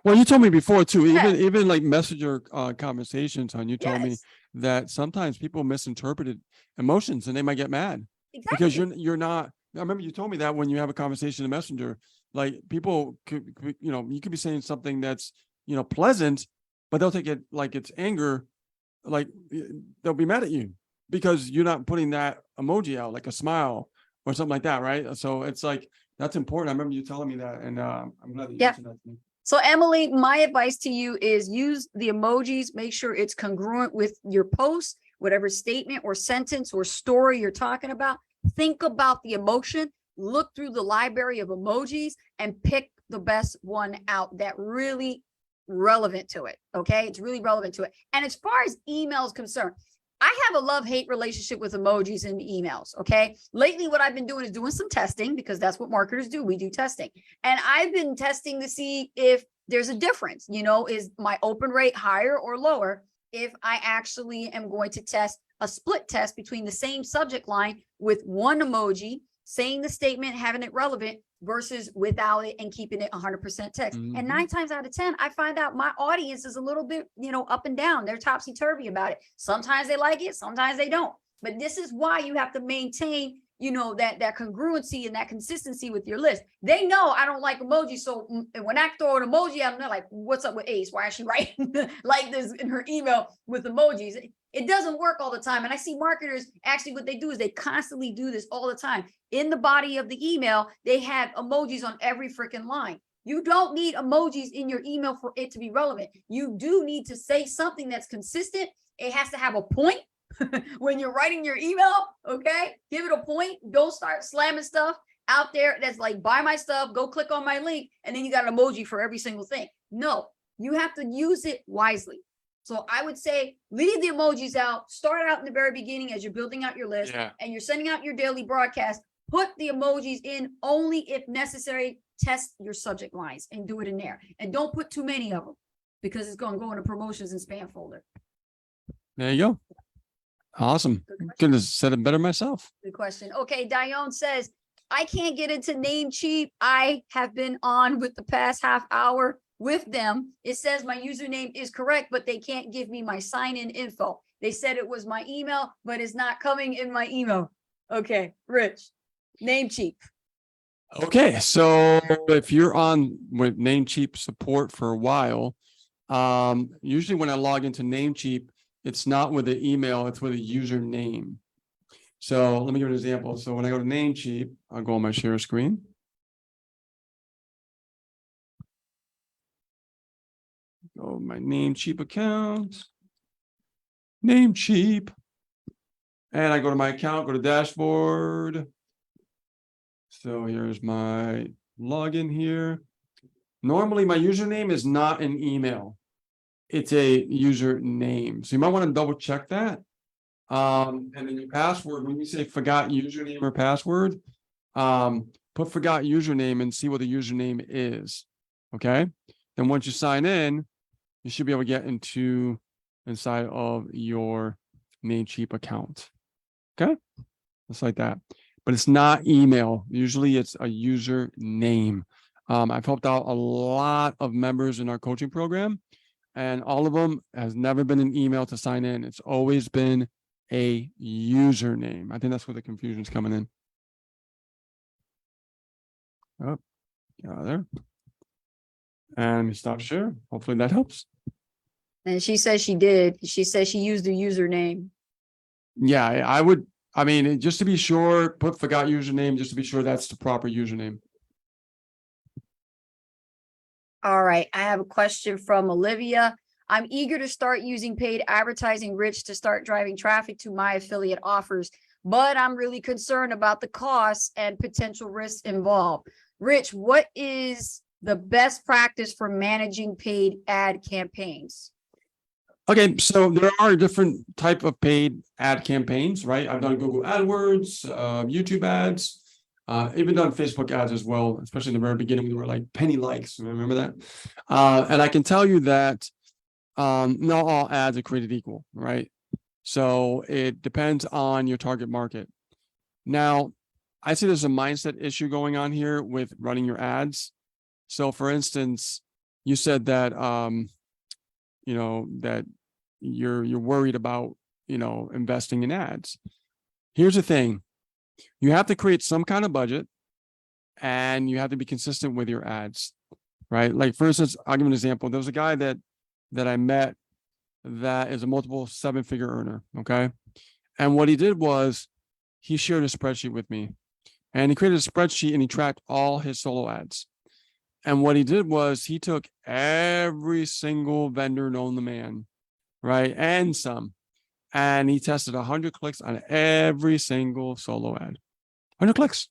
Speaker 1: Well, you told me before too,
Speaker 2: Yeah.
Speaker 1: even like messenger conversations, hon, you told me
Speaker 2: Yes,
Speaker 1: that sometimes people misinterpreted emotions and they might get mad
Speaker 2: exactly.
Speaker 1: because you're not. I remember you told me that when you have a conversation in Messenger, like people could, you could be saying something that's, pleasant, but they'll take it like it's anger, like they'll be mad at you because you're not putting that emoji out, like a smile or something like that, right? So it's like, that's important. I remember you telling me that, and I'm glad that you mentioned that to me.
Speaker 2: So Emily, my advice to you is use the emojis, make sure it's congruent with your post, whatever statement or sentence or story you're talking about. Think about the emotion, look through the library of emojis and pick the best one out that really relevant to it. Okay. It's really relevant to it. And as far as email is concerned, I have a love-hate relationship with emojis and emails. Okay. Lately, what I've been doing is doing some testing, because that's what marketers do. We do testing. And I've been testing to see if there's a difference, is my open rate higher or lower if I actually am going to test a split test between the same subject line with one emoji, saying the statement, having it relevant, versus without it and keeping it 100% text.
Speaker 1: Mhm.
Speaker 2: And 9 times out of 10, I find out my audience is a little bit, up and down. They're topsy-turvy about it. Sometimes they like it, sometimes they don't. But this is why you have to maintain, that congruency and that consistency with your list. They know I don't like emojis. So when I throw an emoji out, they're like, what's up with Ace? Why is she writing like this in her email with emojis? It doesn't work all the time. And I see marketers, actually what they do is they constantly do this all the time. In the body of the email, they have emojis on every freaking line. You don't need emojis in your email for it to be relevant. You do need to say something that's consistent. It has to have a point. When you're writing your email, okay, give it a point. Don't start slamming stuff out there that's like, buy my stuff, go click on my link, and then you got an emoji for every single thing. No, you have to use it wisely. So I would say leave the emojis out, start out in the very beginning as you're building out your list and you're sending out your daily broadcast. Put the emojis in only if necessary. Test your subject lines and do it in there. And don't put too many of them, because it's going to go into promotions and spam folder.
Speaker 1: There you go. Awesome. Couldn't have said it better myself.
Speaker 2: Good question. Okay, Dione says, I can't get into Namecheap. I have been on with the past half hour with them. It says my username is correct, but they can't give me my sign-in info. They said it was my email, but it's not coming in my email. Okay, Rich, Namecheap.
Speaker 1: Okay, so if you're on with Namecheap support for a while, Usually when I log into Namecheap, it's not with the email, it's with a username. So let me give you an example. So when I go to Namecheap, I'll go on my share screen. Go my Namecheap account. Namecheap. And I go to my account, go to dashboard. So here's my login here. Normally my username is not an email. It's a username. So you might want to double check that. And then your password, when you say forgot username or password, put forgot username and see what the username is. Okay. Then once you sign in, you should be able to get inside of your Namecheap account. Okay. Just like that. But it's not email. Usually it's a username. I've helped out a lot of members in our coaching program, and all of them has never been an email to sign in. It's always been a username. I think that's where the confusion is coming in. Oh, get out of there. And stop share. Hopefully that helps.
Speaker 2: And she says she did. She says she used the username.
Speaker 1: Yeah, I would. I mean, just to be sure, put forgot username, just to be sure that's the proper username.
Speaker 2: All right. I have a question from Olivia. I'm eager to start using paid advertising, Rich, to start driving traffic to my affiliate offers, but I'm really concerned about the costs and potential risks involved. Rich, what is the best practice for managing paid ad campaigns?
Speaker 1: Okay, so there are different type of paid ad campaigns, right? I've done Google AdWords, YouTube ads, even done Facebook ads as well, especially in the very beginning, we were like penny likes. Remember that? And I can tell you that not all ads are created equal, right? So it depends on your target market. Now, I see there's a mindset issue going on here with running your ads. So for instance, you said that, that you're worried about, investing in ads. Here's the thing. You have to create some kind of budget and you have to be consistent with your ads, right? Like for instance, I'll give an example. There was a guy that I met that is a multiple 7-figure earner. Okay. And what he did was he shared a spreadsheet with me, and he created a spreadsheet and he tracked all his solo ads. And what he did was he took every single vendor known to man, right? And some, and he tested 100 clicks on every single solo ad, 100 clicks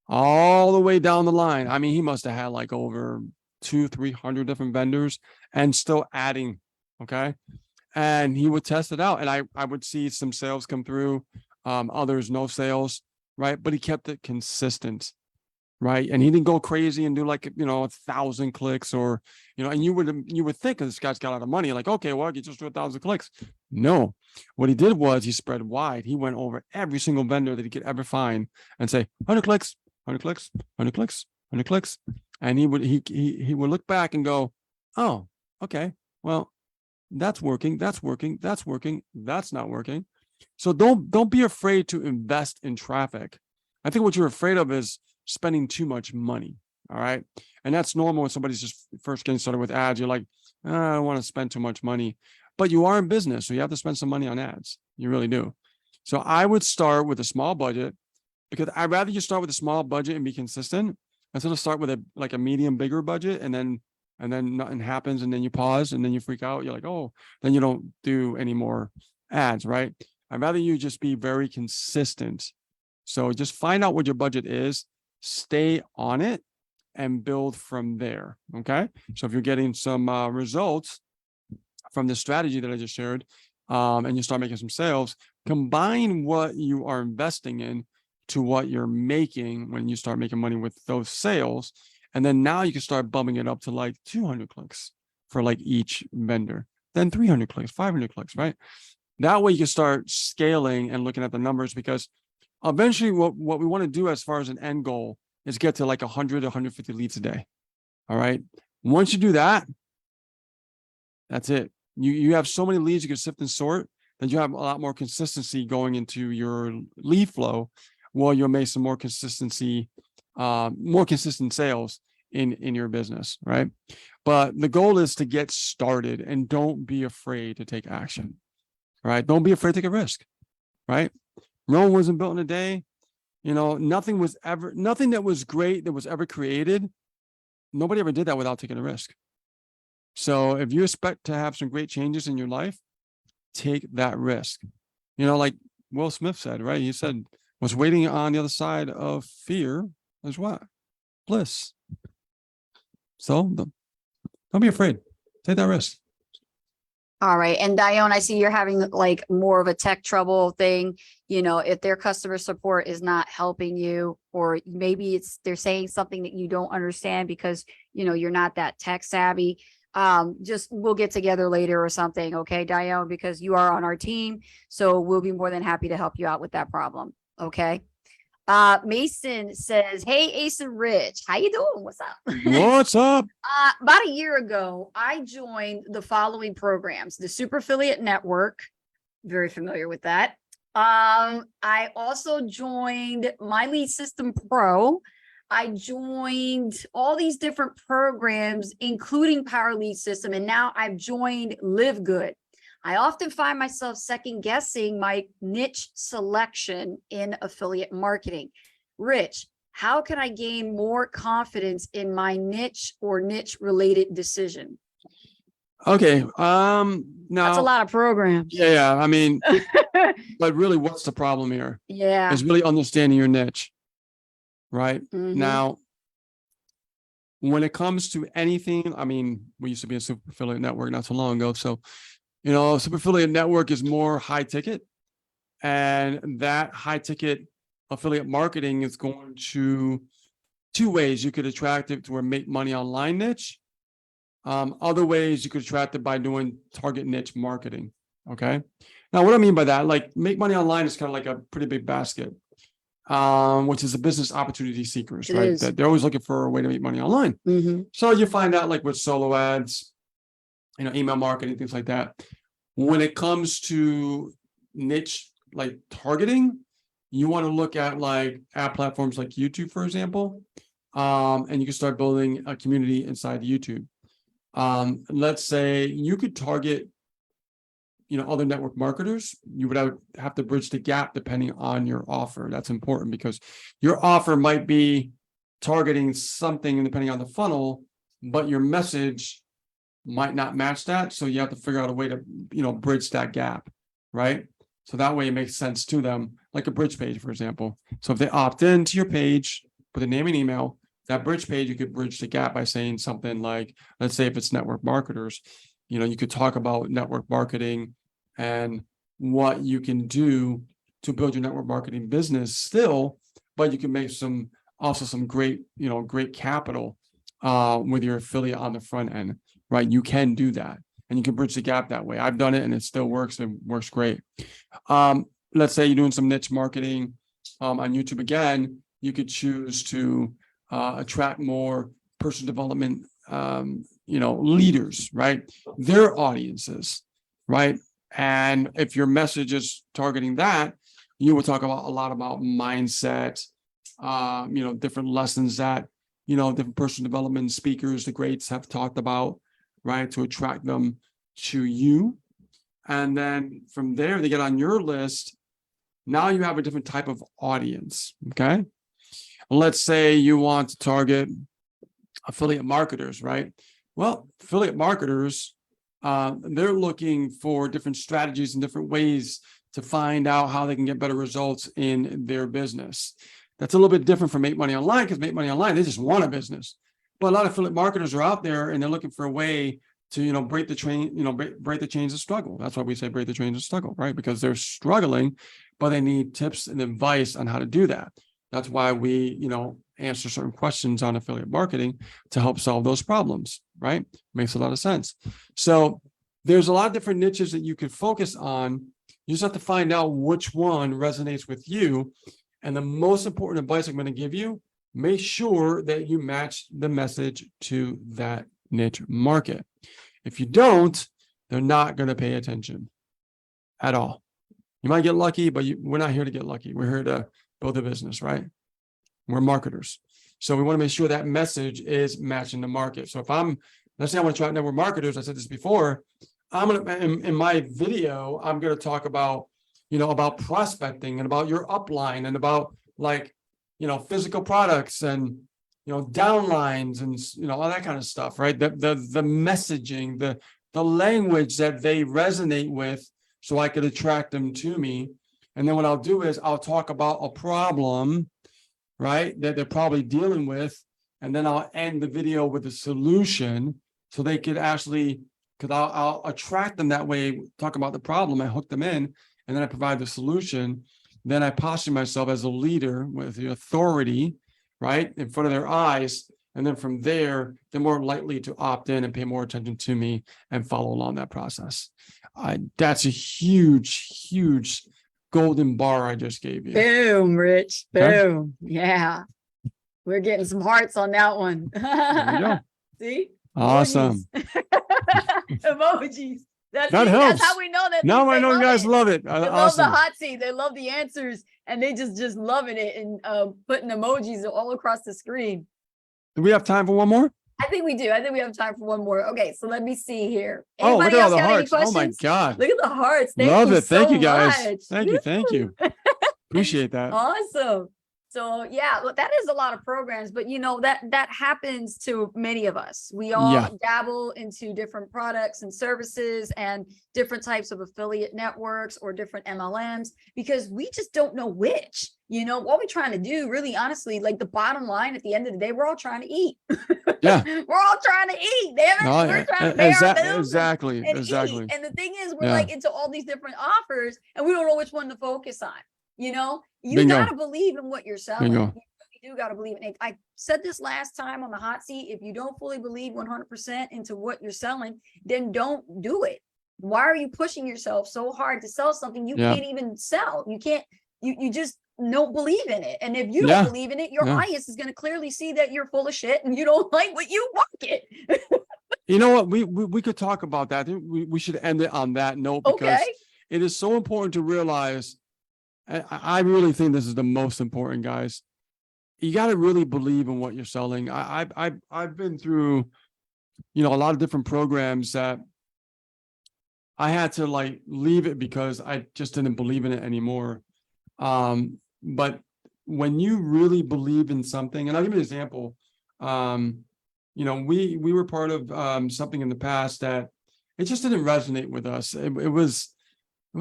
Speaker 1: all the way down the line. I mean, he must have had like over 200-300 different vendors and still adding. Okay. And he would test it out, and I would see some sales come through, others, no sales. Right. But he kept it consistent. Right. And he didn't go crazy and do like, 1,000 clicks or, and you would think this guy's got a lot of money. Like, okay, well, you just do 1,000 clicks. No, what he did was he spread wide. He went over every single vendor that he could ever find and say 100 clicks, 100 clicks, 100 clicks, 100 clicks. And he would look back and go, oh, okay, well, that's working. That's working. That's working. That's not working. So don't be afraid to invest in traffic. I think what you're afraid of is spending too much money. All right. And that's normal when somebody's just first getting started with ads. You're like, I don't want to spend too much money, but you are in business. So you have to spend some money on ads. You really do. So I would start with a small budget, because I'd rather you start with a small budget and be consistent instead of start with a medium, bigger budget. And then nothing happens. And then you pause and then you freak out. You're like, oh, then you don't do any more ads. Right. I'd rather you just be very consistent. So just find out what your budget is, stay on it, and build from there. Okay. So if you're getting some results from the strategy that I just shared, and you start making some sales, combine what you are investing in to what you're making when you start making money with those sales. And then now you can start bumping it up to like 200 clicks for like each vendor, then 300 clicks, 500 clicks, right? That way you can start scaling and looking at the numbers, because eventually what we want to do as far as an end goal is get to like 100, 150 leads a day. All right. Once you do that, that's it. You have so many leads you can sift and sort that you have a lot more consistency going into your lead flow, while you'll make some more consistency, more consistent sales in your business, right? But the goal is to get started and don't be afraid to take action, right? Don't be afraid to take a risk, right? Rome wasn't built in a day. Nothing that was great that was ever created. Nobody ever did that without taking a risk. So if you expect to have some great changes in your life, take that risk. Like Will Smith said, right? He said, what's waiting on the other side of fear is what? Bliss. So don't be afraid. Take that risk.
Speaker 2: All right. And Dione, I see you're having like more of a tech trouble thing. If their customer support is not helping you, or maybe they're saying something that you don't understand because, you're not that tech savvy. We'll get together later or something. Okay, Dione, because you are on our team. So we'll be more than happy to help you out with that problem. Okay. Mason says, hey, Ace and Rich, how you doing? What's up?
Speaker 1: What's up?
Speaker 2: About a year ago, I joined the following programs: the Super Affiliate Network, very familiar with that. I also joined My Lead System Pro. I joined all these different programs, including Power Lead System, and now I've joined Live Good. I often find myself second guessing my niche selection in affiliate marketing. Rich, how can I gain more confidence in my niche or niche related decision?
Speaker 1: Okay.
Speaker 2: That's a
Speaker 1: Now,
Speaker 2: lot of programs.
Speaker 1: yeah. I mean, but really, what's the problem here?
Speaker 2: Yeah.
Speaker 1: Is really understanding your niche, right?
Speaker 2: Mhm.
Speaker 1: Now, when it comes to anything, I mean, we used to be a super affiliate network not so long ago. So, super affiliate network is more high ticket, and that high ticket affiliate marketing is going to two ways. You could attract it to a make money online niche. Other ways you could attract it by doing target niche marketing. Okay. Now, what I mean by that, like make money online is kind of like a pretty big basket, which is a business opportunity seekers,
Speaker 2: It
Speaker 1: right?
Speaker 2: is.
Speaker 1: That they're always looking for a way to make money online.
Speaker 2: Mhm.
Speaker 1: So you find out like with solo ads, email marketing, things like that. When it comes to niche like targeting, you want to look at like app platforms like YouTube, for example, and you can start building a community inside YouTube. Let's say you could target, other network marketers. You would have to bridge the gap depending on your offer. That's important because your offer might be targeting something depending on the funnel, but your message might not match that. So you have to figure out a way to, bridge that gap, right? So that way it makes sense to them, like a bridge page, for example. So if they opt into your page, put a name and email, that bridge page, you could bridge the gap by saying something like, let's say if it's network marketers, you could talk about network marketing and what you can do to build your network marketing business still, but you can make some great, great capital with your affiliate on the front end, right? You can do that and you can bridge the gap that way. I've done it and it still works and works great. Let's say you're doing some niche marketing on YouTube again, you could choose to attract more personal development, leaders, right? Their audiences, right? And if your message is targeting that, you will talk about a lot about mindset, different lessons that, different personal development speakers, the greats have talked about, right? To attract them to you. And then from there, they get on your list. Now you have a different type of audience, okay? Let's say you want to target affiliate marketers, right? Well, affiliate marketers, they're looking for different strategies and different ways to find out how they can get better results in their business. That's a little bit different from Make Money Online, because Make Money Online, they just want a business. But a lot of affiliate marketers are out there and they're looking for a way to, break the chains of struggle. That's why we say break the chains of struggle, right? Because they're struggling, but they need tips and advice on how to do that. That's why we, answer certain questions on affiliate marketing to help solve those problems, right? Makes a lot of sense. So there's a lot of different niches that you could focus on. You just have to find out which one resonates with you. And the most important advice I'm going to give you, make sure that you match the message to that niche market. If you don't, they're not going to pay attention at all. You might get lucky, but we're not here to get lucky. We're here to build a business, right? We're marketers. So we want to make sure that message is matching the market. So if let's say I want to try network marketers, I said this before, I'm going to, in my video, I'm going to talk about, about prospecting and about your upline and about like, physical products and, downlines and, all that kind of stuff, right? The messaging, the language that they resonate with, so I could attract them to me. And then what I'll do is I'll talk about a problem, right, that they're probably dealing with. And then I'll end the video with a solution so they could actually, because I'll attract them that way, talk about the problem, I hook them in, and then I provide the solution. Then I posture myself as a leader with the authority, right, in front of their eyes. And then from there, they're more likely to opt in and pay more attention to me and follow along that process. That's a huge, huge golden bar I just gave you.
Speaker 2: Boom, Rich.
Speaker 1: Okay.
Speaker 2: Boom. Yeah. We're getting some hearts on that one.
Speaker 1: There you go.
Speaker 2: See?
Speaker 1: Awesome.
Speaker 2: Emojis.
Speaker 1: That
Speaker 2: That's
Speaker 1: helps.
Speaker 2: how we know that.
Speaker 1: Now
Speaker 2: they
Speaker 1: I know you
Speaker 2: love
Speaker 1: guys
Speaker 2: it.
Speaker 1: love it.
Speaker 2: They love the
Speaker 1: Awesome.
Speaker 2: hot seat. They love the answers, and they just loving it and putting emojis all across the screen.
Speaker 1: Do we have time for one more?
Speaker 2: I think we do. I think we have time for one more. Okay, so let me see here.
Speaker 1: Oh, look
Speaker 2: Anybody
Speaker 1: at all
Speaker 2: else
Speaker 1: the
Speaker 2: have any
Speaker 1: hearts. Oh my
Speaker 2: questions?
Speaker 1: God.
Speaker 2: Look at the hearts. Thank
Speaker 1: Love
Speaker 2: you
Speaker 1: it. Thank
Speaker 2: so
Speaker 1: you guys.
Speaker 2: much.
Speaker 1: Thank you. Appreciate that.
Speaker 2: Awesome. So yeah, look, that is a lot of programs, but that happens to many of us. We all
Speaker 1: Yeah.
Speaker 2: dabble into different products and services and different types of affiliate networks or different MLMs because we just don't know which. What we're trying to do, really honestly, like the bottom line at the end of the day, we're all trying to eat.
Speaker 1: Yeah.
Speaker 2: We're all trying to eat. Damn it.
Speaker 1: No,
Speaker 2: We're trying to pay our bills.
Speaker 1: exactly.
Speaker 2: And
Speaker 1: Exactly.
Speaker 2: eat. And the thing is, we're
Speaker 1: Yeah.
Speaker 2: like into all these different offers and we don't know which one to focus on. You
Speaker 1: Bingo.
Speaker 2: got to believe in what you're selling.
Speaker 1: Bingo.
Speaker 2: You do got to believe in it. I said this last time on the hot seat. If you don't fully believe 100% into what you're selling, then don't do it. Why are you pushing yourself so hard to sell something you
Speaker 1: Yeah.
Speaker 2: can't even sell? You can't, you just don't believe in it. And if you don't
Speaker 1: Yeah.
Speaker 2: believe in it, your
Speaker 1: Yeah.
Speaker 2: audience is going to clearly see that you're full of shit and you don't like what you market.
Speaker 1: You know what? We could talk about that. We should end it on that note because
Speaker 2: Okay.
Speaker 1: it is so important to realize. I really think this is the most important, guys. You got to really believe in what you're selling. I've been through, a lot of different programs that I had to like leave it because I just didn't believe in it anymore. But when you really believe in something, and I'll give you an example. We were part of something in the past that it just didn't resonate with us. It was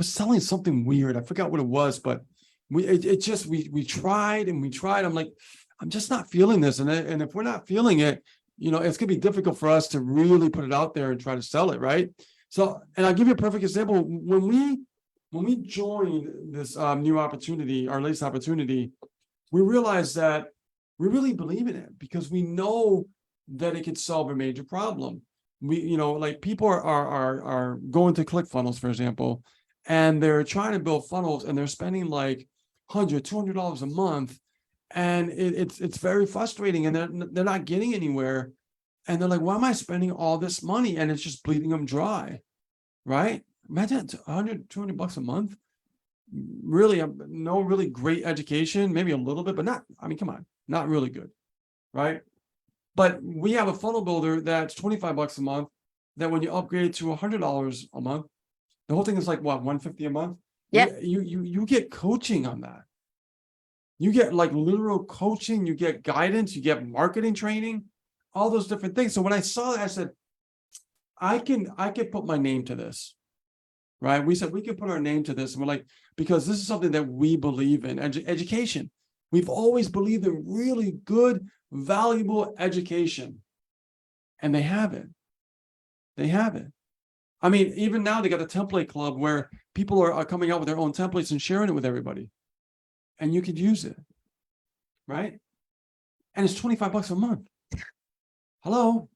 Speaker 1: selling something weird. I forgot what it was, but we tried and we tried. I'm like, I'm just not feeling this. And if we're not feeling it, it's gonna be difficult for us to really put it out there and try to sell it, right? So, and I'll give you a perfect example. When we joined this new opportunity, our latest opportunity, we realized that we really believe in it because we know that it could solve a major problem. We, like people are going to ClickFunnels, for example, and they're trying to build funnels and they're spending like $100, $200 a month. And it's very frustrating and they're not getting anywhere. And they're like, why am I spending all this money? And it's just bleeding them dry, right? Imagine $100, $200 a month. Really, no really great education, maybe a little bit, but not, come on, not really good, right? But we have a funnel builder that's $25 a month that when you upgrade to $100 a month, the whole thing is like what, $150 a month?
Speaker 2: Yeah.
Speaker 1: You get coaching on that. You get like literal coaching, you get guidance, you get marketing training, all those different things. So when I saw that, I said, I can put my name to this, right? We said we could put our name to this. And we're like, because this is something that we believe in, education. We've always believed in really good, valuable education. And they have it. They have it. I mean, even now they got a template club where people are coming out with their own templates and sharing it with everybody. And you could use it, right? And it's $25 a month. Hello.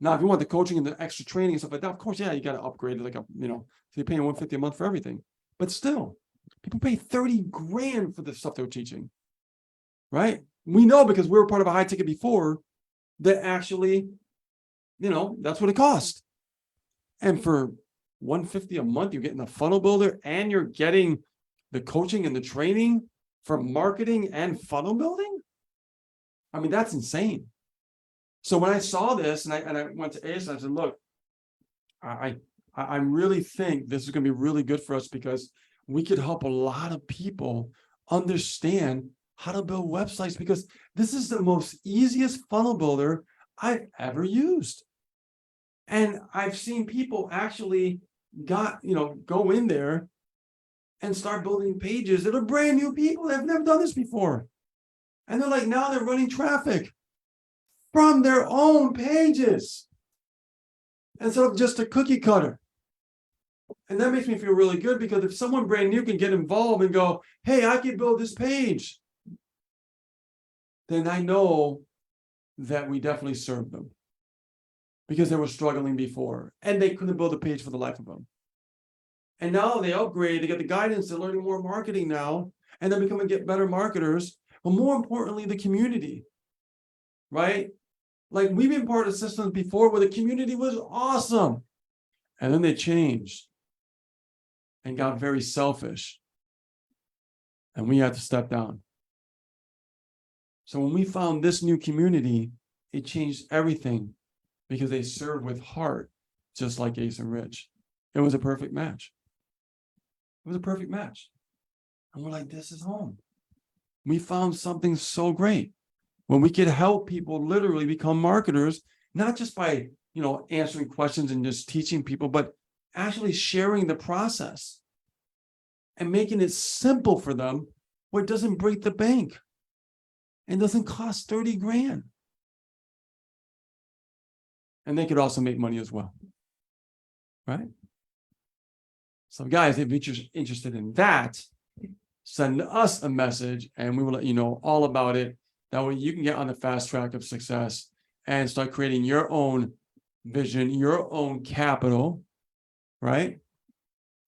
Speaker 1: Now, if you want the coaching and the extra training and stuff like that, of course, yeah, you got to upgrade it. So you're paying $150 a month for everything. But still, people pay $30,000 for the stuff they're teaching, right? We know because we were part of a high ticket before that actually, that's what it cost. And for $150 a month, you're getting a funnel builder and you're getting the coaching and the training for marketing and funnel building. I mean, that's insane. So when I saw this and I went to Ace, I said, look, I really think this is going to be really good for us because we could help a lot of people understand how to build websites, because this is the most easiest funnel builder I've ever used. And I've seen people actually go in there and start building pages that are brand new people that have never done this before. And they're like, now they're running traffic from their own pages instead of just a cookie cutter. And that makes me feel really good, because if someone brand new can get involved and go, hey, I can build this page, then I know that we definitely served them, because they were struggling before and they couldn't build a page for the life of them. And now they upgrade, they get the guidance, they're learning more marketing now, and they're becoming better marketers. But more importantly, the community, right? Like, we've been part of systems before where the community was awesome. And then they changed and got very selfish. And we had to step down. So when we found this new community, it changed everything, because they serve with heart, just like Ace and Rich. It was a perfect match. It was a perfect match. And we're like, this is home. We found something so great when we could help people literally become marketers, not just by, answering questions and just teaching people, but actually sharing the process and making it simple for them where it doesn't break the bank and doesn't cost 30 grand. And they could also make money as well, right? So guys, if you're interested in that, send us a message and we will let you know all about it. That way you can get on the fast track of success and start creating your own vision, your own capital, right?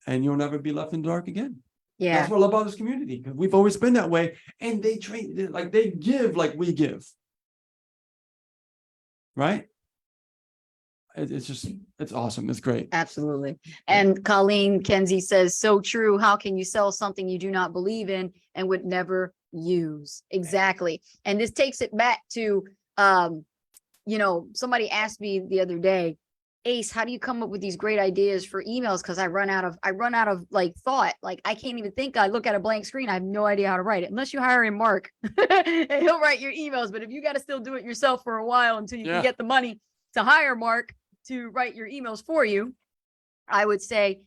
Speaker 1: And you'll never be left in the dark again.
Speaker 2: Yeah.
Speaker 1: That's what I love about this community, because we've always been that way. And they train, like they give like we give, right? It's awesome. It's great.
Speaker 2: Absolutely. And Colleen Kenzie says, so true. How can you sell something you do not believe in and would never use? Exactly. And this takes it back to, somebody asked me the other day, Ace, how do you come up with these great ideas for emails? Because I run out of like thought. Like, I can't even think. I look at a blank screen. I have no idea how to write it, unless you hire in Mark and he'll write your emails. But if you got to still do it yourself for a while until you can get the money to hire Mark to write your emails for you, I would say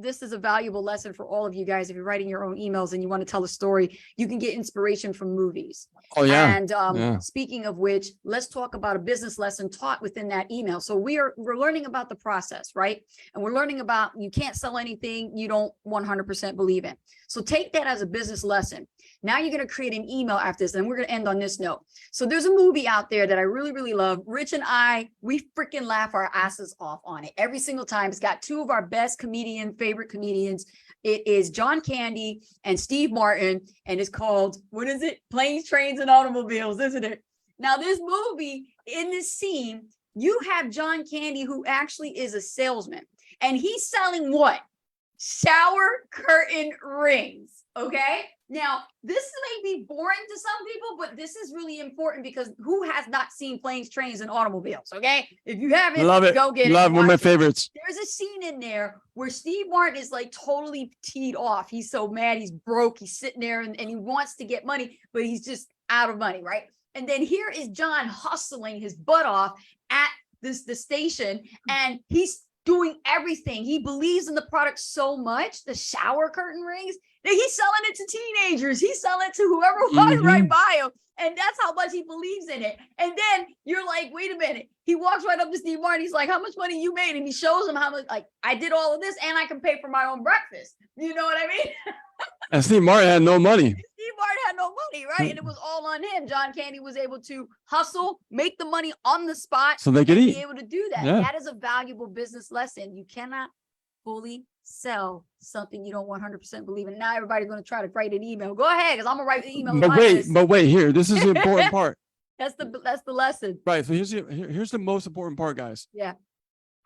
Speaker 2: this is a valuable lesson for all of you guys. If you're writing your own emails and you want to tell a story, you can get inspiration from movies.
Speaker 1: Oh yeah.
Speaker 2: And speaking of which, let's talk about a business lesson taught within that email. So we're learning about the process, right? And we're learning about, you can't sell anything you don't 100% believe in. So take that as a business lesson. Now you're going to create an email after this, and we're going to end on this note. So there's a movie out there that I really, really love. Rich and I, we freaking laugh our asses off on it every single time. It's got two of our best favorite comedians. It is John Candy and Steve Martin, and it's called, what is it? Planes, Trains, and Automobiles, isn't it? Now this movie, in this scene, you have John Candy, who actually is a salesman, and he's selling what? Shower curtain rings. Okay. Now, this may be boring to some people, but this is really important, because who has not seen Planes, Trains, and Automobiles? Okay. If you haven't,
Speaker 1: Love it.
Speaker 2: go get it.
Speaker 1: Love, one of my favorites.
Speaker 2: There's a scene in there where Steve Martin is like totally teed off. He's so mad. He's broke. He's sitting there and he wants to get money, but he's just out of money. Right. And then here is John hustling his butt off at the station, and he's doing everything. He believes in the product so much, the shower curtain rings, that he's selling it to teenagers. He's selling it to whoever walks right by him. And that's how much he believes in it. And then you're like, wait a minute. He walks right up to Steve Martin. He's like, how much money you made? And he shows him how much, like, I did all of this and I can pay for my own breakfast. You know what I mean?
Speaker 1: And Steve Martin had no money.
Speaker 2: Steve Martin had no money, right? And it was all on him. John Candy was able to hustle, make the money on the spot,
Speaker 1: so they could eat.
Speaker 2: Be able to do that.
Speaker 1: Yeah.
Speaker 2: That is a valuable business lesson. You cannot fully sell something you don't 100% believe in. Now everybody's going to try to write an email. Go ahead, because I'm gonna write the email.
Speaker 1: But wait, here. This is the important part.
Speaker 2: That's the lesson.
Speaker 1: Right. So here's the most important part, guys.
Speaker 2: Yeah.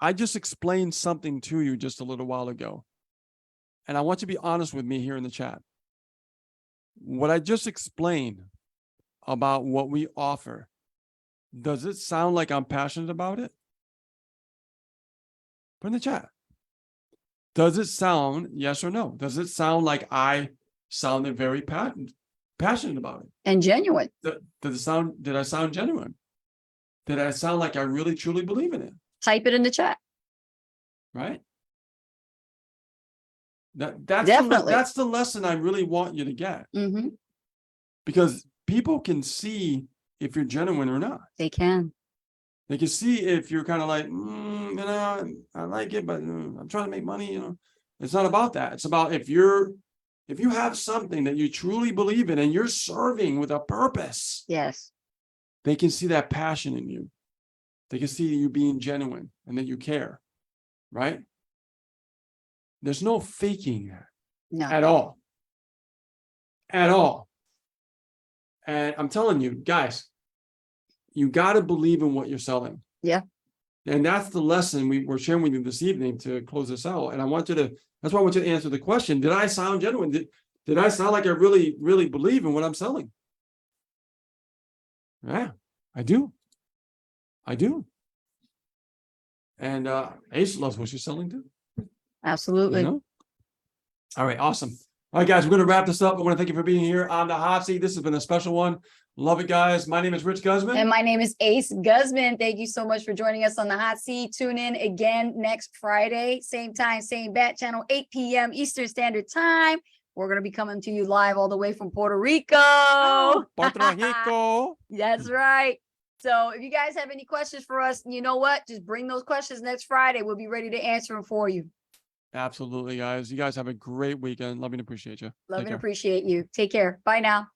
Speaker 1: I just explained something to you just a little while ago. And I want you to be honest with me here in the chat. What I just explained about what we offer, does it sound like I'm passionate about it? Put in the chat. Does it sound yes or no? Does it sound like I sounded very passionate about it?
Speaker 2: And genuine.
Speaker 1: Did I sound genuine? Did I sound like I really truly believe in it?
Speaker 2: Type it in the chat.
Speaker 1: Right? That's
Speaker 2: Definitely.
Speaker 1: that's the lesson I really want you to get,
Speaker 2: Hmm.
Speaker 1: because people can see if you're genuine or not.
Speaker 2: They can.
Speaker 1: They can see if you're kind of like, I like it, but I'm trying to make money. It's not about that. It's about if you have something that you truly believe in and you're serving with a purpose,
Speaker 2: Yes.
Speaker 1: they can see that passion in you. They can see you being genuine and that you care, right? There's no faking that
Speaker 2: No.
Speaker 1: at all. At all. And I'm telling you, guys, you got to believe in what you're selling.
Speaker 2: Yeah.
Speaker 1: And that's the lesson we're sharing with you this evening to close this out. And that's why I want you to answer the question. Did I sound genuine? Did I sound like I really, really believe in what I'm selling? Yeah, I do. I do. And Ace loves what she's selling too.
Speaker 2: Absolutely.
Speaker 1: All right, awesome. All right, guys, we're going to wrap this up. I want to thank you for being here on the hot seat. This has been a special one. Love it, guys. My name is Rich Guzman.
Speaker 2: And my name is Ace Guzman. Thank you so much for joining us on the hot seat. Tune in again next Friday, same time, same bat channel, 8 p.m. Eastern Standard Time. We're going to be coming to you live all the way from Puerto Rico.
Speaker 1: Puerto Rico.
Speaker 2: That's right. So if you guys have any questions for us, you know what? Just bring those questions next Friday. We'll be ready to answer them for you.
Speaker 1: Absolutely, guys. You guys have a great weekend. Love and appreciate you.
Speaker 2: Love
Speaker 1: Take
Speaker 2: and
Speaker 1: care.
Speaker 2: appreciate you. Take care. Bye now.